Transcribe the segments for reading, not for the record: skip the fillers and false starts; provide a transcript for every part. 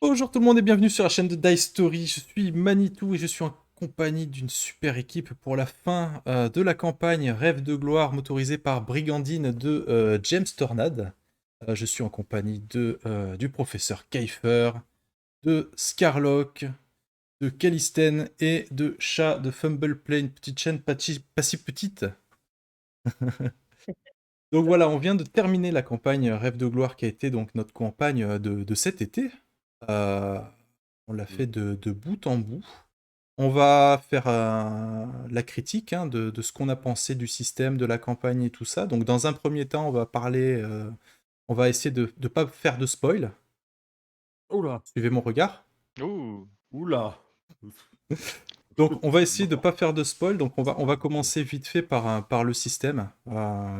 Bonjour tout le monde et bienvenue sur la chaîne de Dice Story. Je suis Manitou et je suis en compagnie d'une super équipe pour la fin de la campagne Rêve de gloire motorisée par Brigandine de James Tornade. Je suis en compagnie du professeur Kiefer, de Scarlock, de Calisten et de Chat de Fumbleplay, une petite chaîne pas si petite. Donc voilà, on vient de terminer la campagne Rêve de gloire qui a été donc notre campagne de cet été. Euh, on l'a fait de bout en bout. On va faire la critique de ce qu'on a pensé du système, de la campagne et tout ça. Donc dans un premier temps, on va parler, on va essayer de ne pas faire de spoil. Oula, Suivez mon regard. Ouh, oula. Donc on va essayer de ne pas faire de spoil. Donc on va commencer vite fait par le système.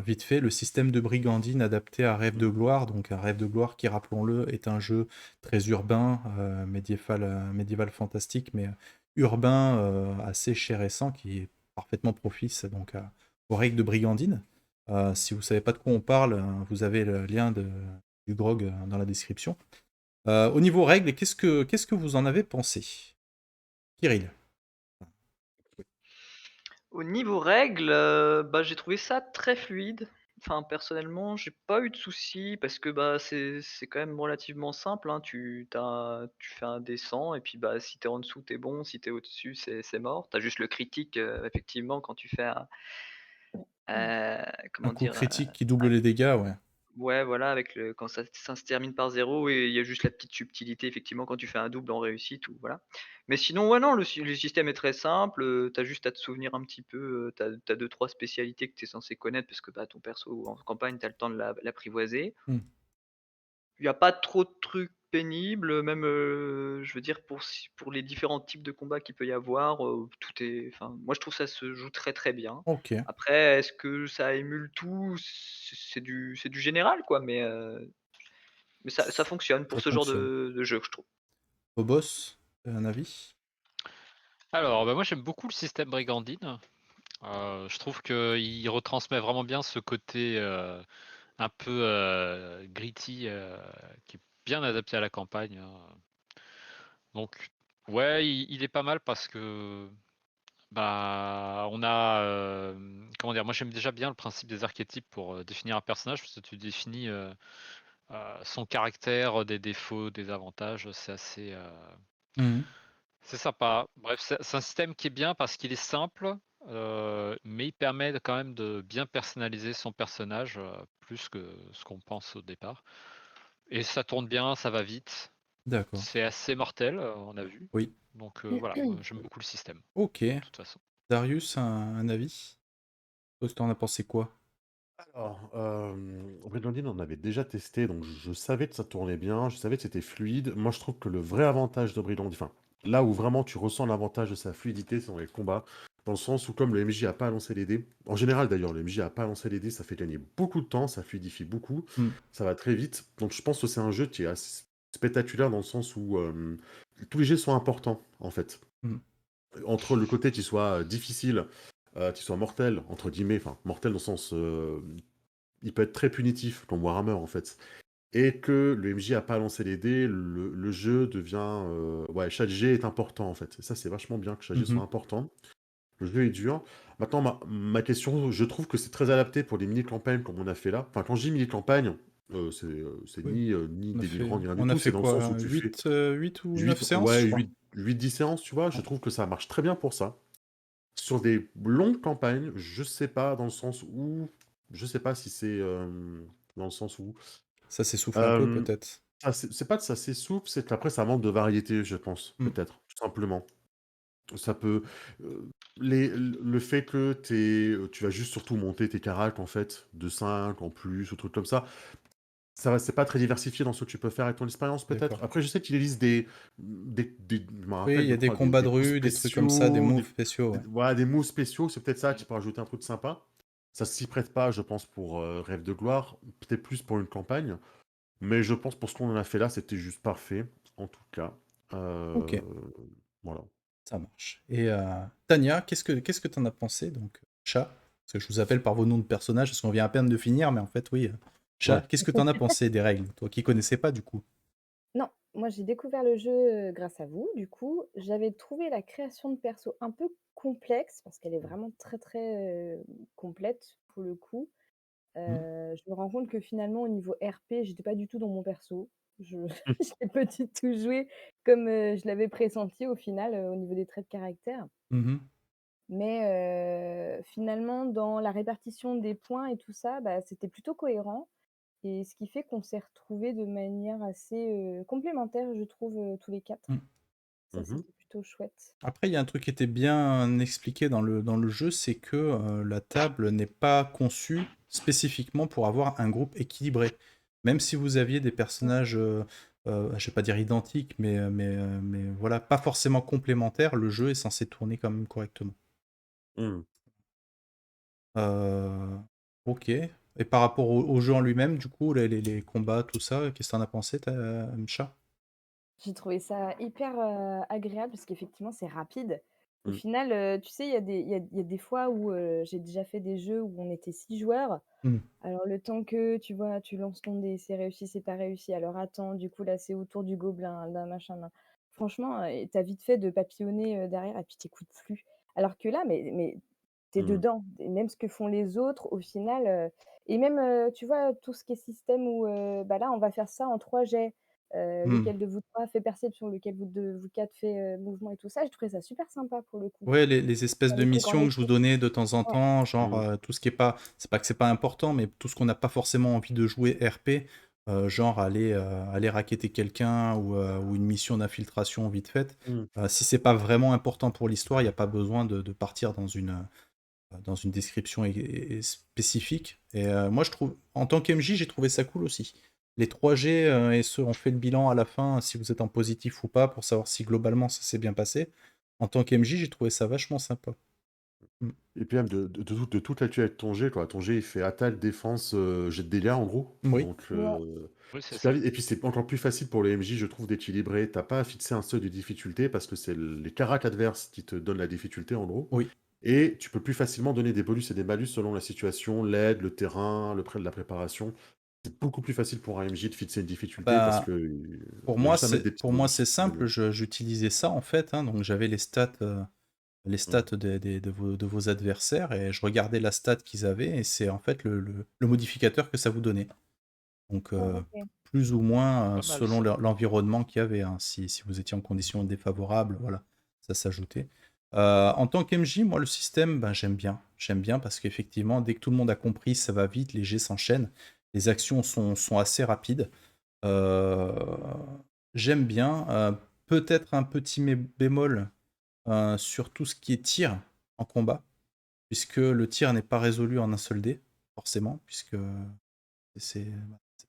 Vite fait, le système de Brigandine adapté à Rêve de gloire. Donc un Rêve de gloire qui, rappelons-le, est un jeu très urbain, médiéval fantastique, mais urbain, assez cher et récent, qui est parfaitement propice donc, aux règles de Brigandine. Si vous ne savez pas de quoi on parle, vous avez le lien du grog dans la description. Au niveau règles, qu'est-ce que vous en avez pensé, Kirill? au niveau règles, bah, j'ai trouvé ça très fluide. Enfin, personnellement, j'ai pas eu de soucis parce que, bah, c'est quand même relativement simple, hein. Tu fais un descend et puis, bah, si t'es en dessous, t'es bon, si t'es au-dessus, c'est mort. T'as juste le critique, effectivement, quand tu fais Un comment coup dire? critique qui double les dégâts, ouais. Ouais, voilà, avec le quand ça se termine par 0 et il y a juste la petite subtilité effectivement quand tu fais un double en réussite ou voilà. Mais sinon, ouais, non, le système est très simple, tu juste à te souvenir un petit peu, tu as 2-3 spécialités que tu es censé connaître parce que, bah, ton perso en campagne, tu as le temps de l'apprivoiser. Hmm. Il y a pas trop de trucs pénibles, même, je veux dire pour les différents types de combats qu'il peut y avoir, tout est enfin, moi je trouve ça se joue très, très bien. Ok. Après, est-ce que ça émule tout? C'est du général quoi, mais ça fonctionne pour Ça ce genre fonctionne. de jeu, je trouve. Au boss, un avis? Alors, bah, moi j'aime beaucoup le système Brigandine. Je trouve qu'il retransmet vraiment bien ce côté un peu gritty qui est bien adapté à la campagne, hein. Donc, ouais, il est pas mal parce que bah on a comment dire, moi j'aime déjà bien le principe des archétypes pour définir un personnage parce que tu définis son caractère, des défauts, des avantages, c'est assez Mhm. c'est sympa. Bref, c'est un système qui est bien parce qu'il est simple, mais il permet quand même de bien personnaliser son personnage, plus que ce qu'on pense au départ. Et ça tourne bien, ça va vite. D'accord. C'est assez mortel, on a vu. Oui. Donc voilà, moi, j'aime beaucoup le système, de Ok. toute façon. Darius, un avis? Toi, t'en as pensé quoi? Alors, Brigandine, on avait déjà testé, donc je savais que ça tournait bien, je savais que c'était fluide. Moi, je trouve que le vrai avantage de Brigandine, enfin, là où vraiment tu ressens l'avantage de sa fluidité, c'est dans les combats, dans le sens où comme le MJ a pas à lancer les dés, en général d'ailleurs, le MJ a pas à lancer les dés, ça fait gagner beaucoup de temps, ça fluidifie beaucoup, Hmm. ça va très vite. Donc je pense que c'est un jeu qui est assez spectaculaire dans le sens où tous les jets sont importants, en fait. Hmm. Entre le côté qui soit difficile, qui soit mortel, entre guillemets, enfin mortel dans le sens, il peut être très punitif, comme Warhammer en fait, et que le MJ a pas lancé les dés, le jeu devient, ouais, chaque jet est important en fait. Et ça c'est vachement bien que chaque jet soit Mhm. important. Le jeu est dur. Maintenant, ma question, je trouve que c'est très adapté pour des mini-campagnes comme on a fait là. Enfin, quand je dis mini-campagne, c'est Oui. ni délirant ni rien du On a tout, c'est fait dans le sens quoi? où tu fais 8 ou 9 8, séances, ouais, je crois. 8-10 séances, tu vois. Je Ouais. trouve que ça marche très bien pour ça. Sur des longues campagnes, je sais pas dans le sens où, je sais pas si c'est dans le sens où, Ça s'essouffle un peu, euh, peut-être. c'est pas que ça s'essouffle, c'est qu'après ça manque de variété, je pense, Hmm. peut-être, tout simplement. Ça peut, le fait que tu vas juste surtout monter tes caracs en fait de 5 en plus ou trucs comme ça. C'est pas très diversifié dans ce que tu peux faire avec ton expérience, peut-être. D'accord. Après, je sais qu'il existe je me Oui, rappelle il y de a des croire, combats des de coups rue, des trucs comme ça, des spéciaux, moves spéciaux, ouais. voilà, des moves spéciaux, c'est peut-être ça qui peut rajouter un truc sympa. Ça s'y prête pas, je pense, pour Rêve de gloire, peut-être plus pour une campagne, mais je pense pour ce qu'on en a fait là, c'était juste parfait, en tout cas. Ok, Euh, voilà. ça marche. Et Tania, qu'est-ce que t'en as pensé, donc, chat? Parce que je vous appelle par vos noms de personnages, parce qu'on vient à peine de finir, mais en fait, oui. Chat, Ouais. qu'est-ce que t'en as pensé des règles? Toi qui connaissais pas, du coup. Non, moi, j'ai découvert le jeu, grâce à vous, du coup. J'avais trouvé la création de perso un peu complexe parce qu'elle est vraiment très, très, complète pour le coup. Mmh. Je me rends compte que finalement au niveau RP, j'étais pas du tout dans mon perso. Je j'ai pas du tout joué comme, je l'avais pressenti au final, au niveau des traits de caractère. Mmh. Mais finalement dans la répartition des points et tout ça, bah, c'était plutôt cohérent et ce qui fait qu'on s'est retrouvés de manière assez, complémentaire je trouve, tous les 4. Mmh. Ça Mmh. c'était plutôt chouette. Après, il y a un truc qui était bien expliqué dans le jeu, c'est que la table n'est pas conçue spécifiquement pour avoir un groupe équilibré. Même si vous aviez des personnages, je vais pas dire identiques, mais voilà, pas forcément complémentaires, le jeu est censé tourner quand même correctement. Mmh. Euh, ok. Et par rapport au jeu en lui-même, du coup, les combats, tout ça, qu'est-ce que t'en as pensé, Mcha? J'ai trouvé ça hyper, agréable parce qu'effectivement c'est rapide. Au Mmh. final, tu sais, il y a des fois où, j'ai déjà fait des jeux où on était 6 joueurs. Hmm. Alors le temps que, tu vois, tu lances ton dé, c'est réussi, c'est pas réussi, alors attends, du coup là c'est au tour du gobelin, d'un machin, d'un franchement, et tu vite fait de papillonner, derrière et puis tu plus. Alors que là, mais tu Mmh. dedans et même ce que font les autres au final, et même, tu vois, tout ce qui est système où, bah, là on va faire ça en 3 jets, Hmm. lequel de vous 3 fait perception, lequel de vous 4 fait, mouvement et tout ça, j'ai trouvé ça super sympa pour le coup. Ouais, les espèces Faire de des trucs en missions que je vous équipe. donnais de temps en Ouais. temps, genre Mmh. tout ce qui est pas, c'est pas que c'est pas important, mais tout ce qu'on n'a pas forcément envie de jouer RP, genre aller racketter quelqu'un ou une mission d'infiltration vite faite. Mmh. Si c'est pas vraiment important pour l'histoire, il n'y a pas besoin de partir dans une description spécifique. Et moi, je trouve, en tant qu'MJ, j'ai trouvé ça cool aussi. Les 3G, et ceux, on fait le bilan à la fin, si vous êtes en positif ou pas, pour savoir si globalement ça s'est bien passé. En tant qu'MJ, j'ai trouvé ça vachement sympa. Mm. Et puis même de toute l'actualité de ton jet, quoi. Ton jet, il fait attaque, défense, jet de dégâts, en gros. Oui. Donc, Ouais. Oui, c'est super ça. vite. Et puis c'est encore plus facile pour les MJ, je trouve, d'équilibrer. T'as pas à fixer un seuil de difficulté parce que c'est les caracs adverses qui te donnent la difficulté, en gros. Oui. Et tu peux plus facilement donner des bonus et des malus selon la situation, l'aide, le terrain, le prêt de la préparation. C'est beaucoup plus facile pour un MJ de fixer une difficulté parce Bah, que pour il y a moi, juste à mettre des c'est petits pour moi, c'est bonus. simple. J'utilisais ça en fait, hein, donc j'avais les stats Mmh. de vos adversaires et je regardais la stat qu'ils avaient et c'est en fait le modificateur que ça vous donnait. Donc, Ah OK. plus ou moins Pas mal selon ça. l'environnement qu'il y avait, hein. Si vous étiez en condition défavorable, voilà, ça s'ajoutait. En tant qu'MJ, moi, le système, ben, j'aime bien. J'aime bien parce qu'effectivement, dès que tout le monde a compris, ça va vite, les jets s'enchaînent, les actions sont assez rapides. Euh, J'aime bien. Peut-être un petit bémol sur tout ce qui est tir en combat, puisque le tir n'est pas résolu en un seul dé, forcément, puisque c'est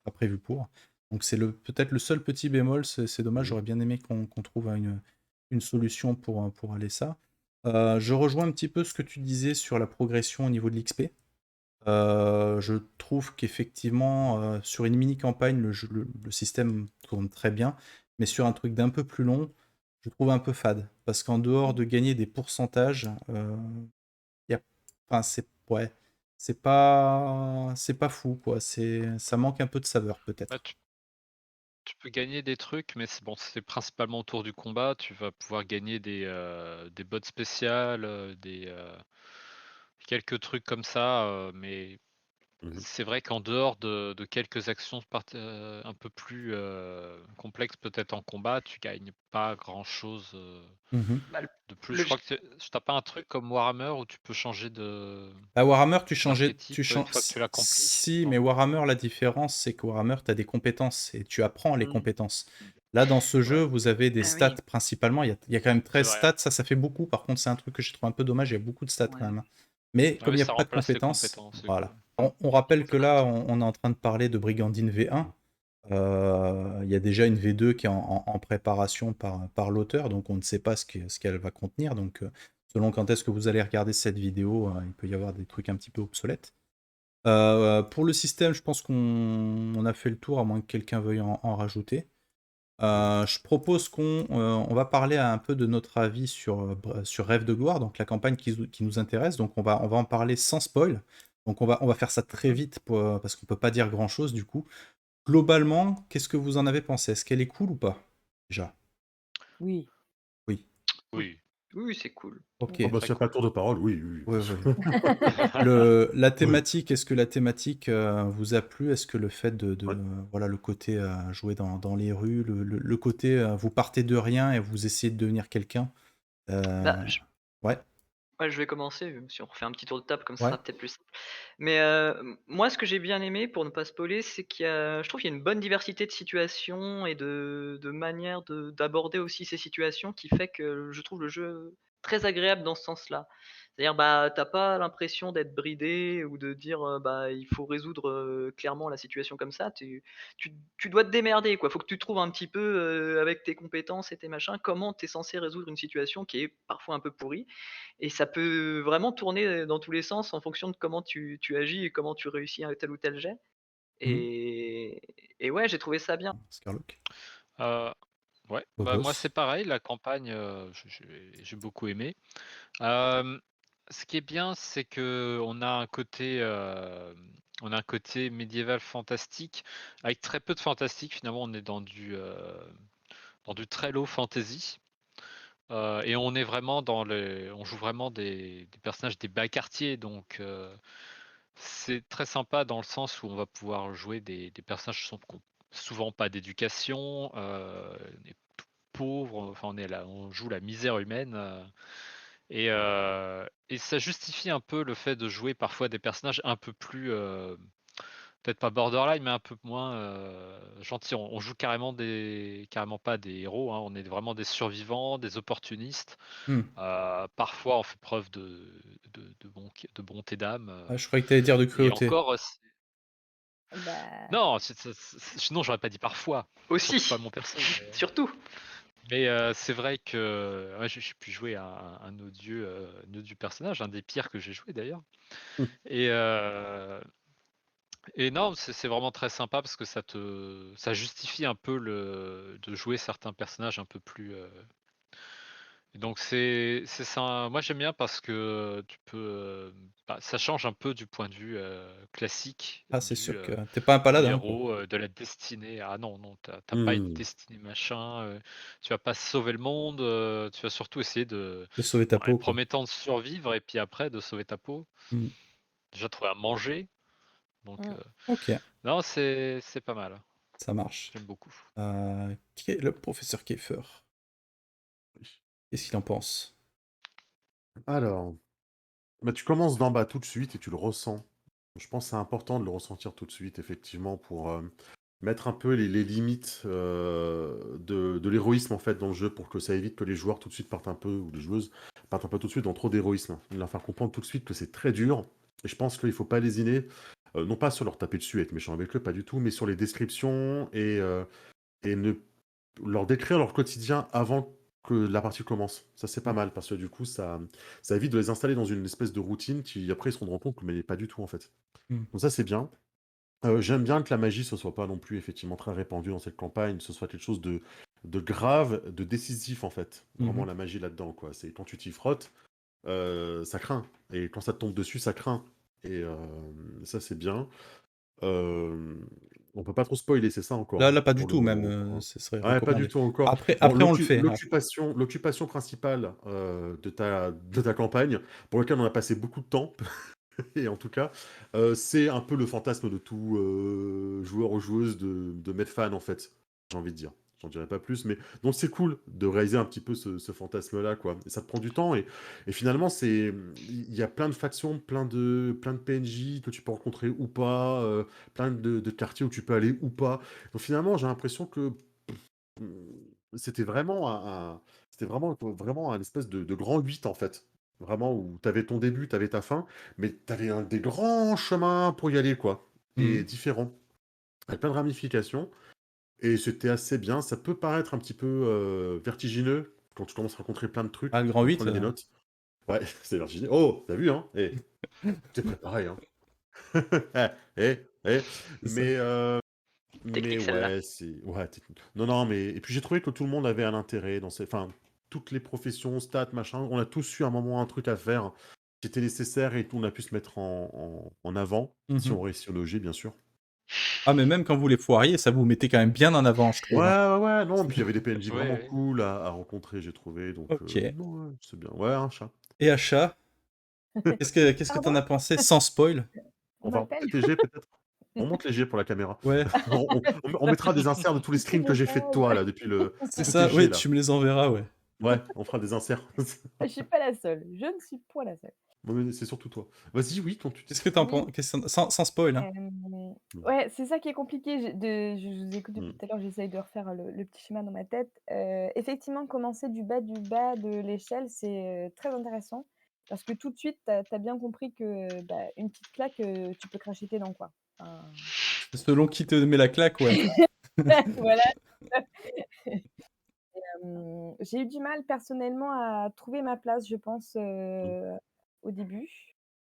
pas prévu pour. Donc c'est peut-être le seul petit bémol, c'est dommage, Mmh. j'aurais bien aimé qu'on trouve une solution pour aller ça. Je rejoins un petit peu ce que tu disais sur la progression au niveau de l'XP. Je trouve qu'effectivement, sur une mini-campagne, le système tourne très bien, mais sur un truc d'un peu plus long, je trouve un peu fade. Parce qu'en dehors de gagner des pourcentages, y a, enfin, ouais, c'est pas fou, quoi. Ça manque un peu de saveur, Bah, peut-être. tu peux gagner des trucs, mais c'est bon, c'est principalement autour du combat. Tu vas pouvoir gagner des bots spéciales, quelques trucs comme ça, mais Mmh. c'est vrai qu'en dehors de quelques actions un peu plus complexes, peut-être en combat, tu gagnes pas grand-chose Mhm. Bah, de plus. Je le crois que t'as pas un truc comme Warhammer où tu peux changer À Warhammer, tu changeais. d'archétype une fois que tu l'accomplis? Si, mais Non? Warhammer, la différence, c'est que Warhammer, tu as des compétences et tu apprends les Hmm. compétences. Là, dans ce jeu, Ouais, vous avez des Ah stats oui, principalement. Il y a quand même c'est 13 vrai. stats, ça fait beaucoup. Par contre, c'est un truc que j'ai trouvé un peu dommage. Il y a beaucoup de stats quand ouais. même, hein. Mais Ah comme il oui, n'y a ça pas de remplace les compétences, compétences, du coup. voilà. On rappelle que C'est vrai. là, on est en train de parler de Brigandine V1. Il y a déjà une V2 qui est en préparation par l'auteur, donc on ne sait pas ce qu'elle va contenir. Donc, selon quand est-ce que vous allez regarder cette vidéo, il peut y avoir des trucs un petit peu obsolètes. Pour le système, je pense qu'on a fait le tour, à moins que quelqu'un veuille en rajouter. Je propose on va parler un peu de notre avis sur Rêve de gloire, donc la campagne qui nous intéresse. Donc on va en parler sans spoil. Donc on va faire ça très Mhm. vite parce qu'on peut pas dire grand-chose du coup. Globalement, qu'est-ce que vous en avez pensé? Est-ce qu'elle est cool ou pas? déjà. Oui. Oui. Oui, Oui, c'est cool. Ok. Ah bah, très s'il n'y a pas cool. tour de parole, oui, oui, Ouais, bien sûr. ouais. La Oui, thématique, est-ce que la thématique vous a plu? Est-ce que le fait ouais. voilà, le côté jouer dans les rues, le côté vous partez de rien et vous essayez de devenir quelqu'un? Bah, euh, Ouais, ouais, je vais commencer, si on refait un petit tour de table comme ça ouais. sera peut-être plus simple. Mais, moi ce que j'ai bien aimé pour ne pas spoiler, c'est je trouve qu'il y a une bonne diversité de situations et de manières d'aborder aussi ces situations qui fait que je trouve le jeu très agréable dans ce sens-là. C'est-à-dire, bah, tu pas l'impression d'être bridé ou de dire, bah, il faut résoudre, clairement la situation comme ça. Tu dois te démerder, quoi. Faut que tu trouves un petit peu, avec tes compétences et tes machins, comment tu es censé résoudre une situation qui est parfois un peu pourrie. Et ça peut vraiment tourner, dans tous les sens en fonction de comment tu agis et comment tu réussis un tel ou tel jet. Mhm. Et et ouais, j'ai trouvé ça bien. Scarlock, Euh, ouais, bah moi c'est Bobos. pareil, la campagne, j'ai beaucoup aimé. Euh, Ce qui est bien, c'est que on a un côté médiéval fantastique, avec très peu de fantastique. Finalement, on est dans du très low fantasy. Et on est vraiment on joue vraiment des personnages des bas quartiers, donc c'est très sympa dans le sens où on va pouvoir jouer des personnages qui ont souvent pas d'éducation, on est tout pauvres, enfin on est là, on joue la misère humaine, et ça justifie un peu le fait de jouer parfois des personnages un peu plus, peut-être pas borderline, mais un peu moins gentils. On joue carrément pas des héros, hein, on est vraiment des survivants, des opportunistes. Hmm. Parfois, on fait preuve de bonté d'âme. Ah, je croyais que tu allais dire de Et cruauté. encore, Bah, non, sinon j'aurais pas dit parfois, surtout pas Aussi, mon perso. Mais, surtout. c'est vrai que ouais, j'ai pu jouer un odieux personnage, un des pires que j'ai joué d'ailleurs. Et, non, c'est vraiment très sympa parce que ça justifie un peu de jouer certains personnages un peu plus. Et donc c'est ça. Moi j'aime bien parce que ça change un peu du point de vue classique Ah, c'est du sûr que t'es pas un du paladin, quoi. héros, de la destinée. Ah non, non, t'as pas une Hmm. destinée machin. Tu vas pas sauver le monde. Tu vas surtout essayer De sauver ta dans les peau, quoi. premiers temps de survivre et puis après de sauver ta peau. Hmm. Déjà trouver à manger. Donc mmh. Ok, non, c'est pas mal. ça marche. J'aime beaucoup. Qui est le professeur Kiefer? Qu'est-ce qu'il en pense? Alors, bah, tu commences d'en bas tout de suite et tu le ressens. Je pense que c'est important de le ressentir tout de suite, effectivement, pour mettre un peu les limites de l'héroïsme en fait dans le jeu, pour que ça évite que les joueurs tout de suite partent un peu, ou les joueuses partent un peu tout de suite dans trop d'héroïsme. Leur faire comprendre tout de suite que c'est très dur. Et je pense qu'il faut pas lésiner, non pas sur leur taper dessus, être méchant avec eux, pas du tout, mais sur les descriptions et ne leur décrire leur quotidien avant que la partie commence. Ça, c'est pas mal, parce que du coup, ça évite de les installer dans une espèce de routine qui, après, ils se rendront compte que mais pas du tout, en fait. Hmm. Donc ça, c'est bien. J'aime bien que la magie, ce soit pas non plus, effectivement, très répandue dans cette campagne, ce soit quelque chose de grave, de décisif, en fait. Vraiment, Mhm. la magie là-dedans, quoi. C'est quand tu t'y frottes, ça craint. Et quand ça te tombe dessus, ça craint. Et ça, c'est bien. Euh, on peut pas trop spoiler, c'est ça encore, Là, hein, pas du pour tout, même. le. Ce serait Ouais, pas du recommandé. tout encore. Après, Bon, après on le fait. l'occupation principale de ta campagne, pour laquelle on a passé beaucoup de temps, et en tout cas, c'est un peu le fantasme de tout joueur ou joueuse de mettre fan, en fait, j'ai envie de dire. J'en dirai pas plus, mais donc c'est cool de réaliser un petit peu ce fantasme-là, quoi. Et ça te prend du temps, et finalement, il y a plein de factions, plein de PNJ que tu peux rencontrer ou pas, plein de quartiers où tu peux aller ou pas. Donc finalement, j'ai l'impression que c'était vraiment vraiment un espèce de grand 8 en fait. Vraiment où tu avais ton début, tu avais ta fin, mais tu avais des grands chemins pour y aller, quoi. Et Mhm. différents. Avec plein de ramifications. Et c'était assez bien. Ça peut paraître un petit peu vertigineux quand tu commences à rencontrer plein de trucs. Ah, le grand On 8, prenait des notes. Ouais, c'est vertigineux. Oh, t'as vu, hein? T'es préparé, hein? Eh. c'est ça. Mais, mais Technique celle-là. ouais, ouais, technique. Non, non, mais et puis j'ai trouvé que tout le monde avait un intérêt enfin, toutes les professions, stats, machin, on a tous eu un moment un truc à faire qui était nécessaire et on a pu se mettre en avant, si Mhm. on réussit au loger, bien sûr. Ah, mais même quand vous les foiriez, ça vous mettait quand même bien en avant, je trouve, hein. Ouais, non, puis il y avait des PNJ Ouais, vraiment ouais. cool à rencontrer, j'ai trouvé, donc OK. non, ouais, c'est bien. Ouais, un chat. Et Achat, qu'est-ce que tu Pardon? en as pensé sans spoil? On On va m'appelle? peut-être léger, peut-être? On monte léger pour la caméra. Ouais, On mettra des inserts de tous les Tu screens que j'ai fait de toi, m'appelles? là, depuis le c'est tous tes ça, jets, ouais, là. tu me les enverras, ouais. Ouais, on fera des inserts. Je suis pas la seule. Je ne suis point la seule. Non, mais c'est surtout toi. Vas-y, oui, tu Qu'est-ce que disais? tu en Oui, penses sans spoil, hein? Mmh. ouais, c'est ça qui est compliqué. Je vous écoute depuis Mmh. tout à l'heure, j'essaye de refaire le petit schéma dans ma tête. Effectivement, commencer du bas de l'échelle, c'est, très intéressant parce que tout de suite, tu as bien compris que, bah, une petite claque, tu peux cracher tes dents, quoi. Enfin, Selon qui te met la claque, ouais. voilà. J'ai eu du mal personnellement à trouver ma place, je pense, Mmh. au début.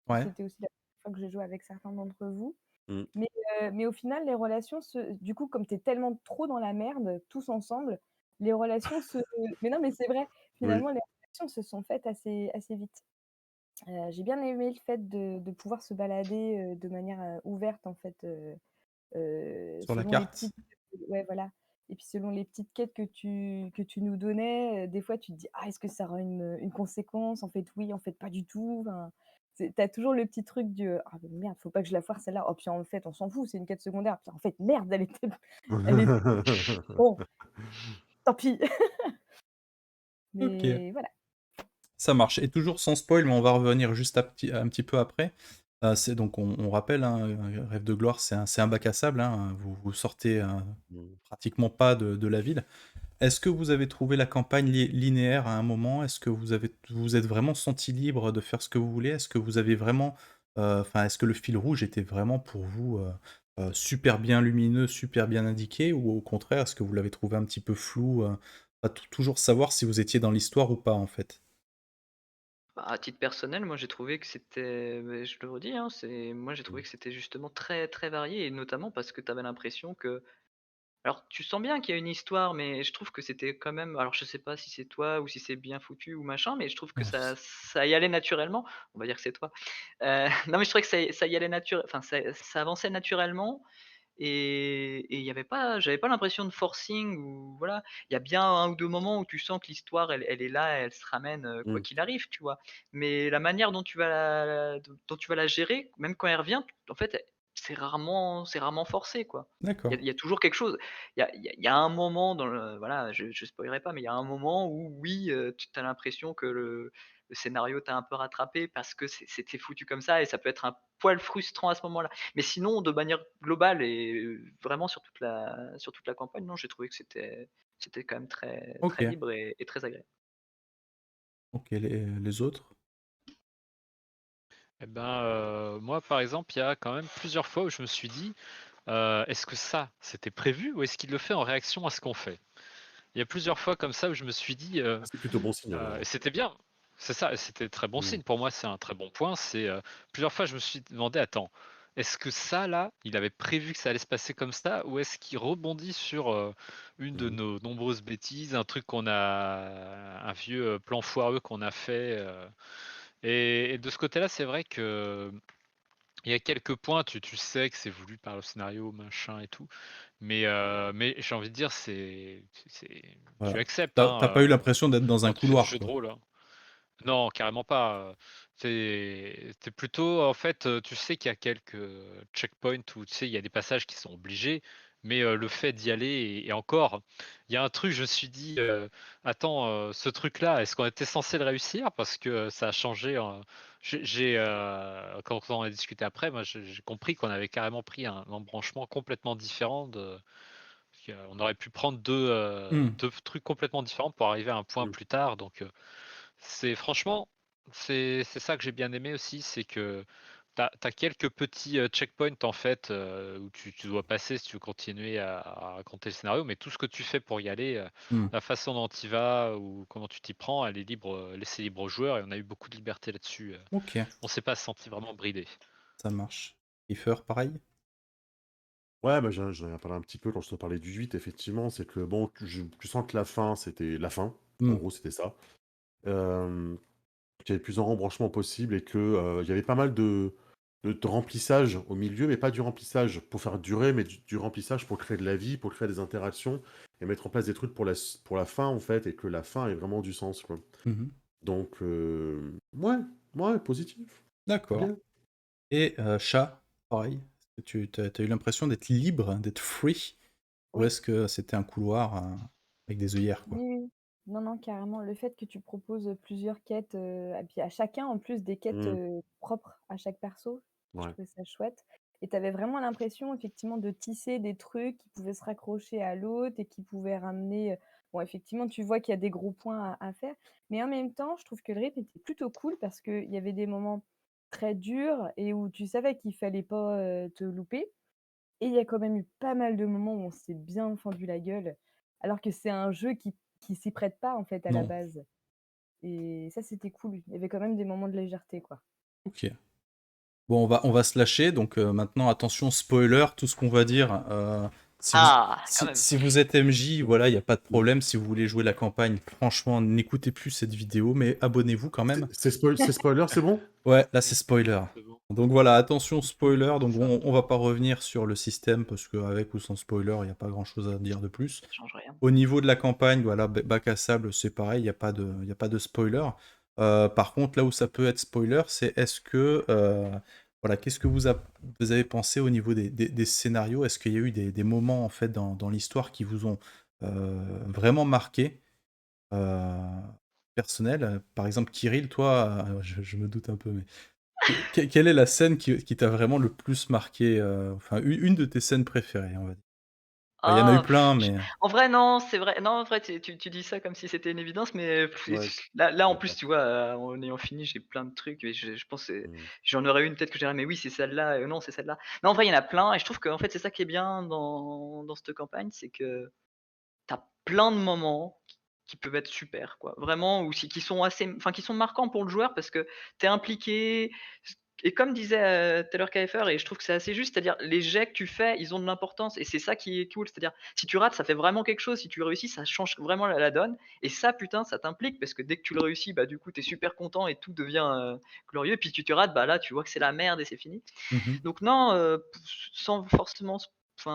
Ouais. C'était aussi la première fois que je jouais avec certains d'entre vous. Mmh. Mais au final, les relations du coup, comme tu es tellement trop dans la merde, tous ensemble, les relations se mais non, mais c'est vrai, Oui. finalement, les relations se sont faites assez vite. J'ai bien aimé le fait de pouvoir se balader, de manière, ouverte, en fait, Sur la selon les carte. petites ouais, voilà et puis selon les petites quêtes que tu nous donnais, des fois tu te dis: «Ah, est-ce que ça aura une conséquence? En fait, oui, en fait, pas du tout». Enfin, tu as toujours le petit truc du, «Ah mais merde, faut pas que je la foire celle-là. Oh puis en fait, on s'en fout, c'est une quête secondaire. Puis en fait, merde, elle était bon, tant pis». OK. Mais voilà. Ça marche et toujours sans spoil, mais on va revenir juste un petit peu après. C'est donc on rappelle, hein, Rêve de gloire, c'est un bac à sable, hein, vous sortez, Mmh. pratiquement pas de la ville. Est-ce que vous avez trouvé la campagne linéaire à un moment? Est-ce que vous vous êtes vraiment senti libre de faire ce que vous voulez? Est-ce que vous avez vraiment, enfin, est-ce que le fil rouge était vraiment pour vous, super bien lumineux, super bien indiqué? Ou au contraire, est-ce que vous l'avez trouvé un petit peu flou, pas toujours savoir si vous étiez dans l'histoire ou pas, en fait? Bah, à titre personnel, moi j'ai trouvé que c'était, beh, je le redis, hein, moi j'ai trouvé Mmh. que c'était justement très, très varié et notamment parce que tu avais l'impression que alors tu sens bien qu'il y a une histoire, mais je trouve que c'était quand même alors je sais pas si c'est toi ou si c'est bien foutu ou machin, mais je trouve que ça y allait naturellement. On va dire que c'est toi. Non mais je trouvais que ça y allait enfin ça avançait naturellement et il y avait pas j'avais pas l'impression de forcing ou voilà. Il y a bien un ou 2 moments où tu sens que l'histoire elle est là, elle se ramène, quoi Mmh. qu'il arrive, tu vois? Mais la manière dont tu vas dont tu vas la gérer, même quand elle revient, en fait, c'est rarement forcé, quoi. D'accord. Il y a toujours quelque chose. Il y a un moment dans le voilà, je spoilerai pas, mais il y a un moment où oui, tu as l'impression que le scénario t'a un peu rattrapé parce que c'était foutu comme ça et ça peut être un poil frustrant à ce moment-là. Mais sinon, de manière globale et vraiment sur toute la campagne, non, j'ai trouvé que c'était quand même très très OK. libre et très agréable. OK, les autres? Eh ben, moi, par exemple, il y a quand même plusieurs fois où je me suis dit: «Est-ce que ça, c'était prévu ou est-ce qu'il le fait en réaction à ce qu'on fait?» Il y a plusieurs fois comme ça où je me suis dit, Ah, c'est plutôt bon signe alors, et hein. c'était bien. C'est ça, et c'était très bon Mmh. signe. Pour moi, c'est un très bon point. C'est, plusieurs fois, je me suis demandé: «Attends, est-ce que ça, là, il avait prévu que ça allait se passer comme ça ou est-ce qu'il rebondit sur, une de Mmh. nos nombreuses bêtises, un truc qu'on a un vieux, plan foireux qu'on a fait?» Et de ce côté-là, c'est vrai que il y a quelques points, tu sais que c'est voulu par le scénario, machin et tout, mais j'ai envie de dire, tu Voilà. acceptes, Tu as pas eu l'impression d'être dans un quand tu fais du couloir, jeu de quoi? rôle, hein. Non, carrément pas, c'est plutôt en fait, tu sais qu'il y a quelques, checkpoints où tu sais, il y a des passages qui sont obligés, mais le fait d'y aller et encore, il y a un truc, je me suis dit, «Attends, ce truc-là, est-ce qu'on était censé le réussir?» parce que ça a changé en quand on en a discuté après, moi j'ai compris qu'on avait carrément pris un embranchement complètement différent on aurait pu prendre 2 trucs complètement différents pour arriver à un point Mmh. plus tard donc c'est franchement, c'est ça que j'ai bien aimé aussi, c'est que tu as quelques petits, checkpoints en fait, où tu dois passer si tu veux continuer à raconter le scénario, mais tout ce que tu fais pour y aller, Mmh. la façon dont tu y vas ou comment tu t'y prends, elle est libre, laissée libre aux joueurs et on a eu beaucoup de liberté là-dessus, OK, on s'est pas senti vraiment bridé. ça marche. Kiefer, pareil? Ouais, bah, j'en ai parlé un petit peu quand je te parlais du 8 effectivement, c'est que bon, tu sens que la fin, c'était la fin. En Mmh. gros, c'était ça. Qu'il y avait plusieurs embranchements possibles et que, il y avait pas mal de remplissage au milieu, mais pas du remplissage pour faire durer, mais du remplissage pour créer de la vie, pour créer des interactions et mettre en place des trucs pour la fin, en fait, et que la fin ait vraiment du sens, quoi. Mhm. Donc, ouais, ouais, positif. D'accord. Bien. Et chat, pareil. Tu as eu l'impression d'être libre, d'être free, ou Oui, est-ce que c'était un couloir avec des œillères, quoi? oui, oui. Non, non, carrément. Le fait que tu proposes plusieurs quêtes, et puis à chacun en plus des quêtes Mmh, propres à chaque perso, je ouais. trouvais ça chouette. Et tu avais vraiment l'impression effectivement de tisser des trucs qui pouvaient se raccrocher à l'autre et qui pouvaient ramener. Bon, effectivement, tu vois qu'il y a des gros points à faire, mais en même temps, je trouve que le rythme était plutôt cool parce qu'il y avait des moments très durs et où tu savais qu'il fallait pas te louper. Et il y a quand même eu pas mal de moments où on s'est bien fendu la gueule, alors que c'est un jeu qui s'y prête pas, en fait, à la Non. base et ça, c'était cool. Il y avait quand même des moments de légèreté, quoi. Ok. Bon, on va se lâcher, donc maintenant, attention, spoiler, tout ce qu'on va dire. Si vous, Ah, quand si, même. si vous êtes MJ, voilà, il n'y a pas de problème. Si vous voulez jouer la campagne, franchement, n'écoutez plus cette vidéo, mais abonnez-vous quand même. C'est spoiler, c'est bon? Ouais, là, c'est spoiler. C'est bon. Donc voilà, attention, spoiler. Donc Ça. on va pas revenir sur le système, parce qu'avec ou sans spoiler, il n'y a pas grand-chose à dire de plus. Ça change rien. Au niveau de la campagne, voilà, bac à sable, c'est pareil, il y a pas de spoiler. Par contre, là où ça peut être spoiler, c'est est-ce que, voilà, qu'est-ce que vous avez pensé au niveau des scénarios? Est-ce qu'il y a eu des moments en fait dans l'histoire qui vous ont vraiment marqué, euh, personnel? Par exemple, Kirill, toi, je me doute un peu, mais quelle est la scène qui t'a vraiment le plus marqué, enfin, une de tes scènes préférées, on va dire. Enfin, il y en a eu Ah, plein, j mais en vrai, non, c'est vrai. Non, en vrai, tu dis ça comme si c'était une évidence, mais Ouais, là, en plus, d'accord. tu vois, en ayant fini, j'ai plein de trucs et je pense, Mmh. j'en aurais une peut-être que je dirais: «Mais oui, c'est celle-là, non, c'est celle-là». Non, en vrai, il y en a plein et je trouve qu'en fait, c'est ça qui est bien dans cette campagne, c'est que tu as plein de moments qui peuvent être super, quoi. Vraiment ou si qui sont assez enfin, qui sont marquants pour le joueur parce que tu es impliqué et comme disait, tout à l'heure KFR et je trouve que c'est assez juste, c'est-à-dire les jets que tu fais, ils ont de l'importance et c'est ça qui est cool. C'est-à-dire si tu rates, ça fait vraiment quelque chose, si tu réussis, ça change vraiment la donne et ça, putain, ça t'implique parce que dès que tu le réussis, bah, du coup, tu es super content et tout devient, glorieux et puis tu te rates, bah, là, tu vois que c'est la merde et c'est fini. mhm. Donc non, sans forcément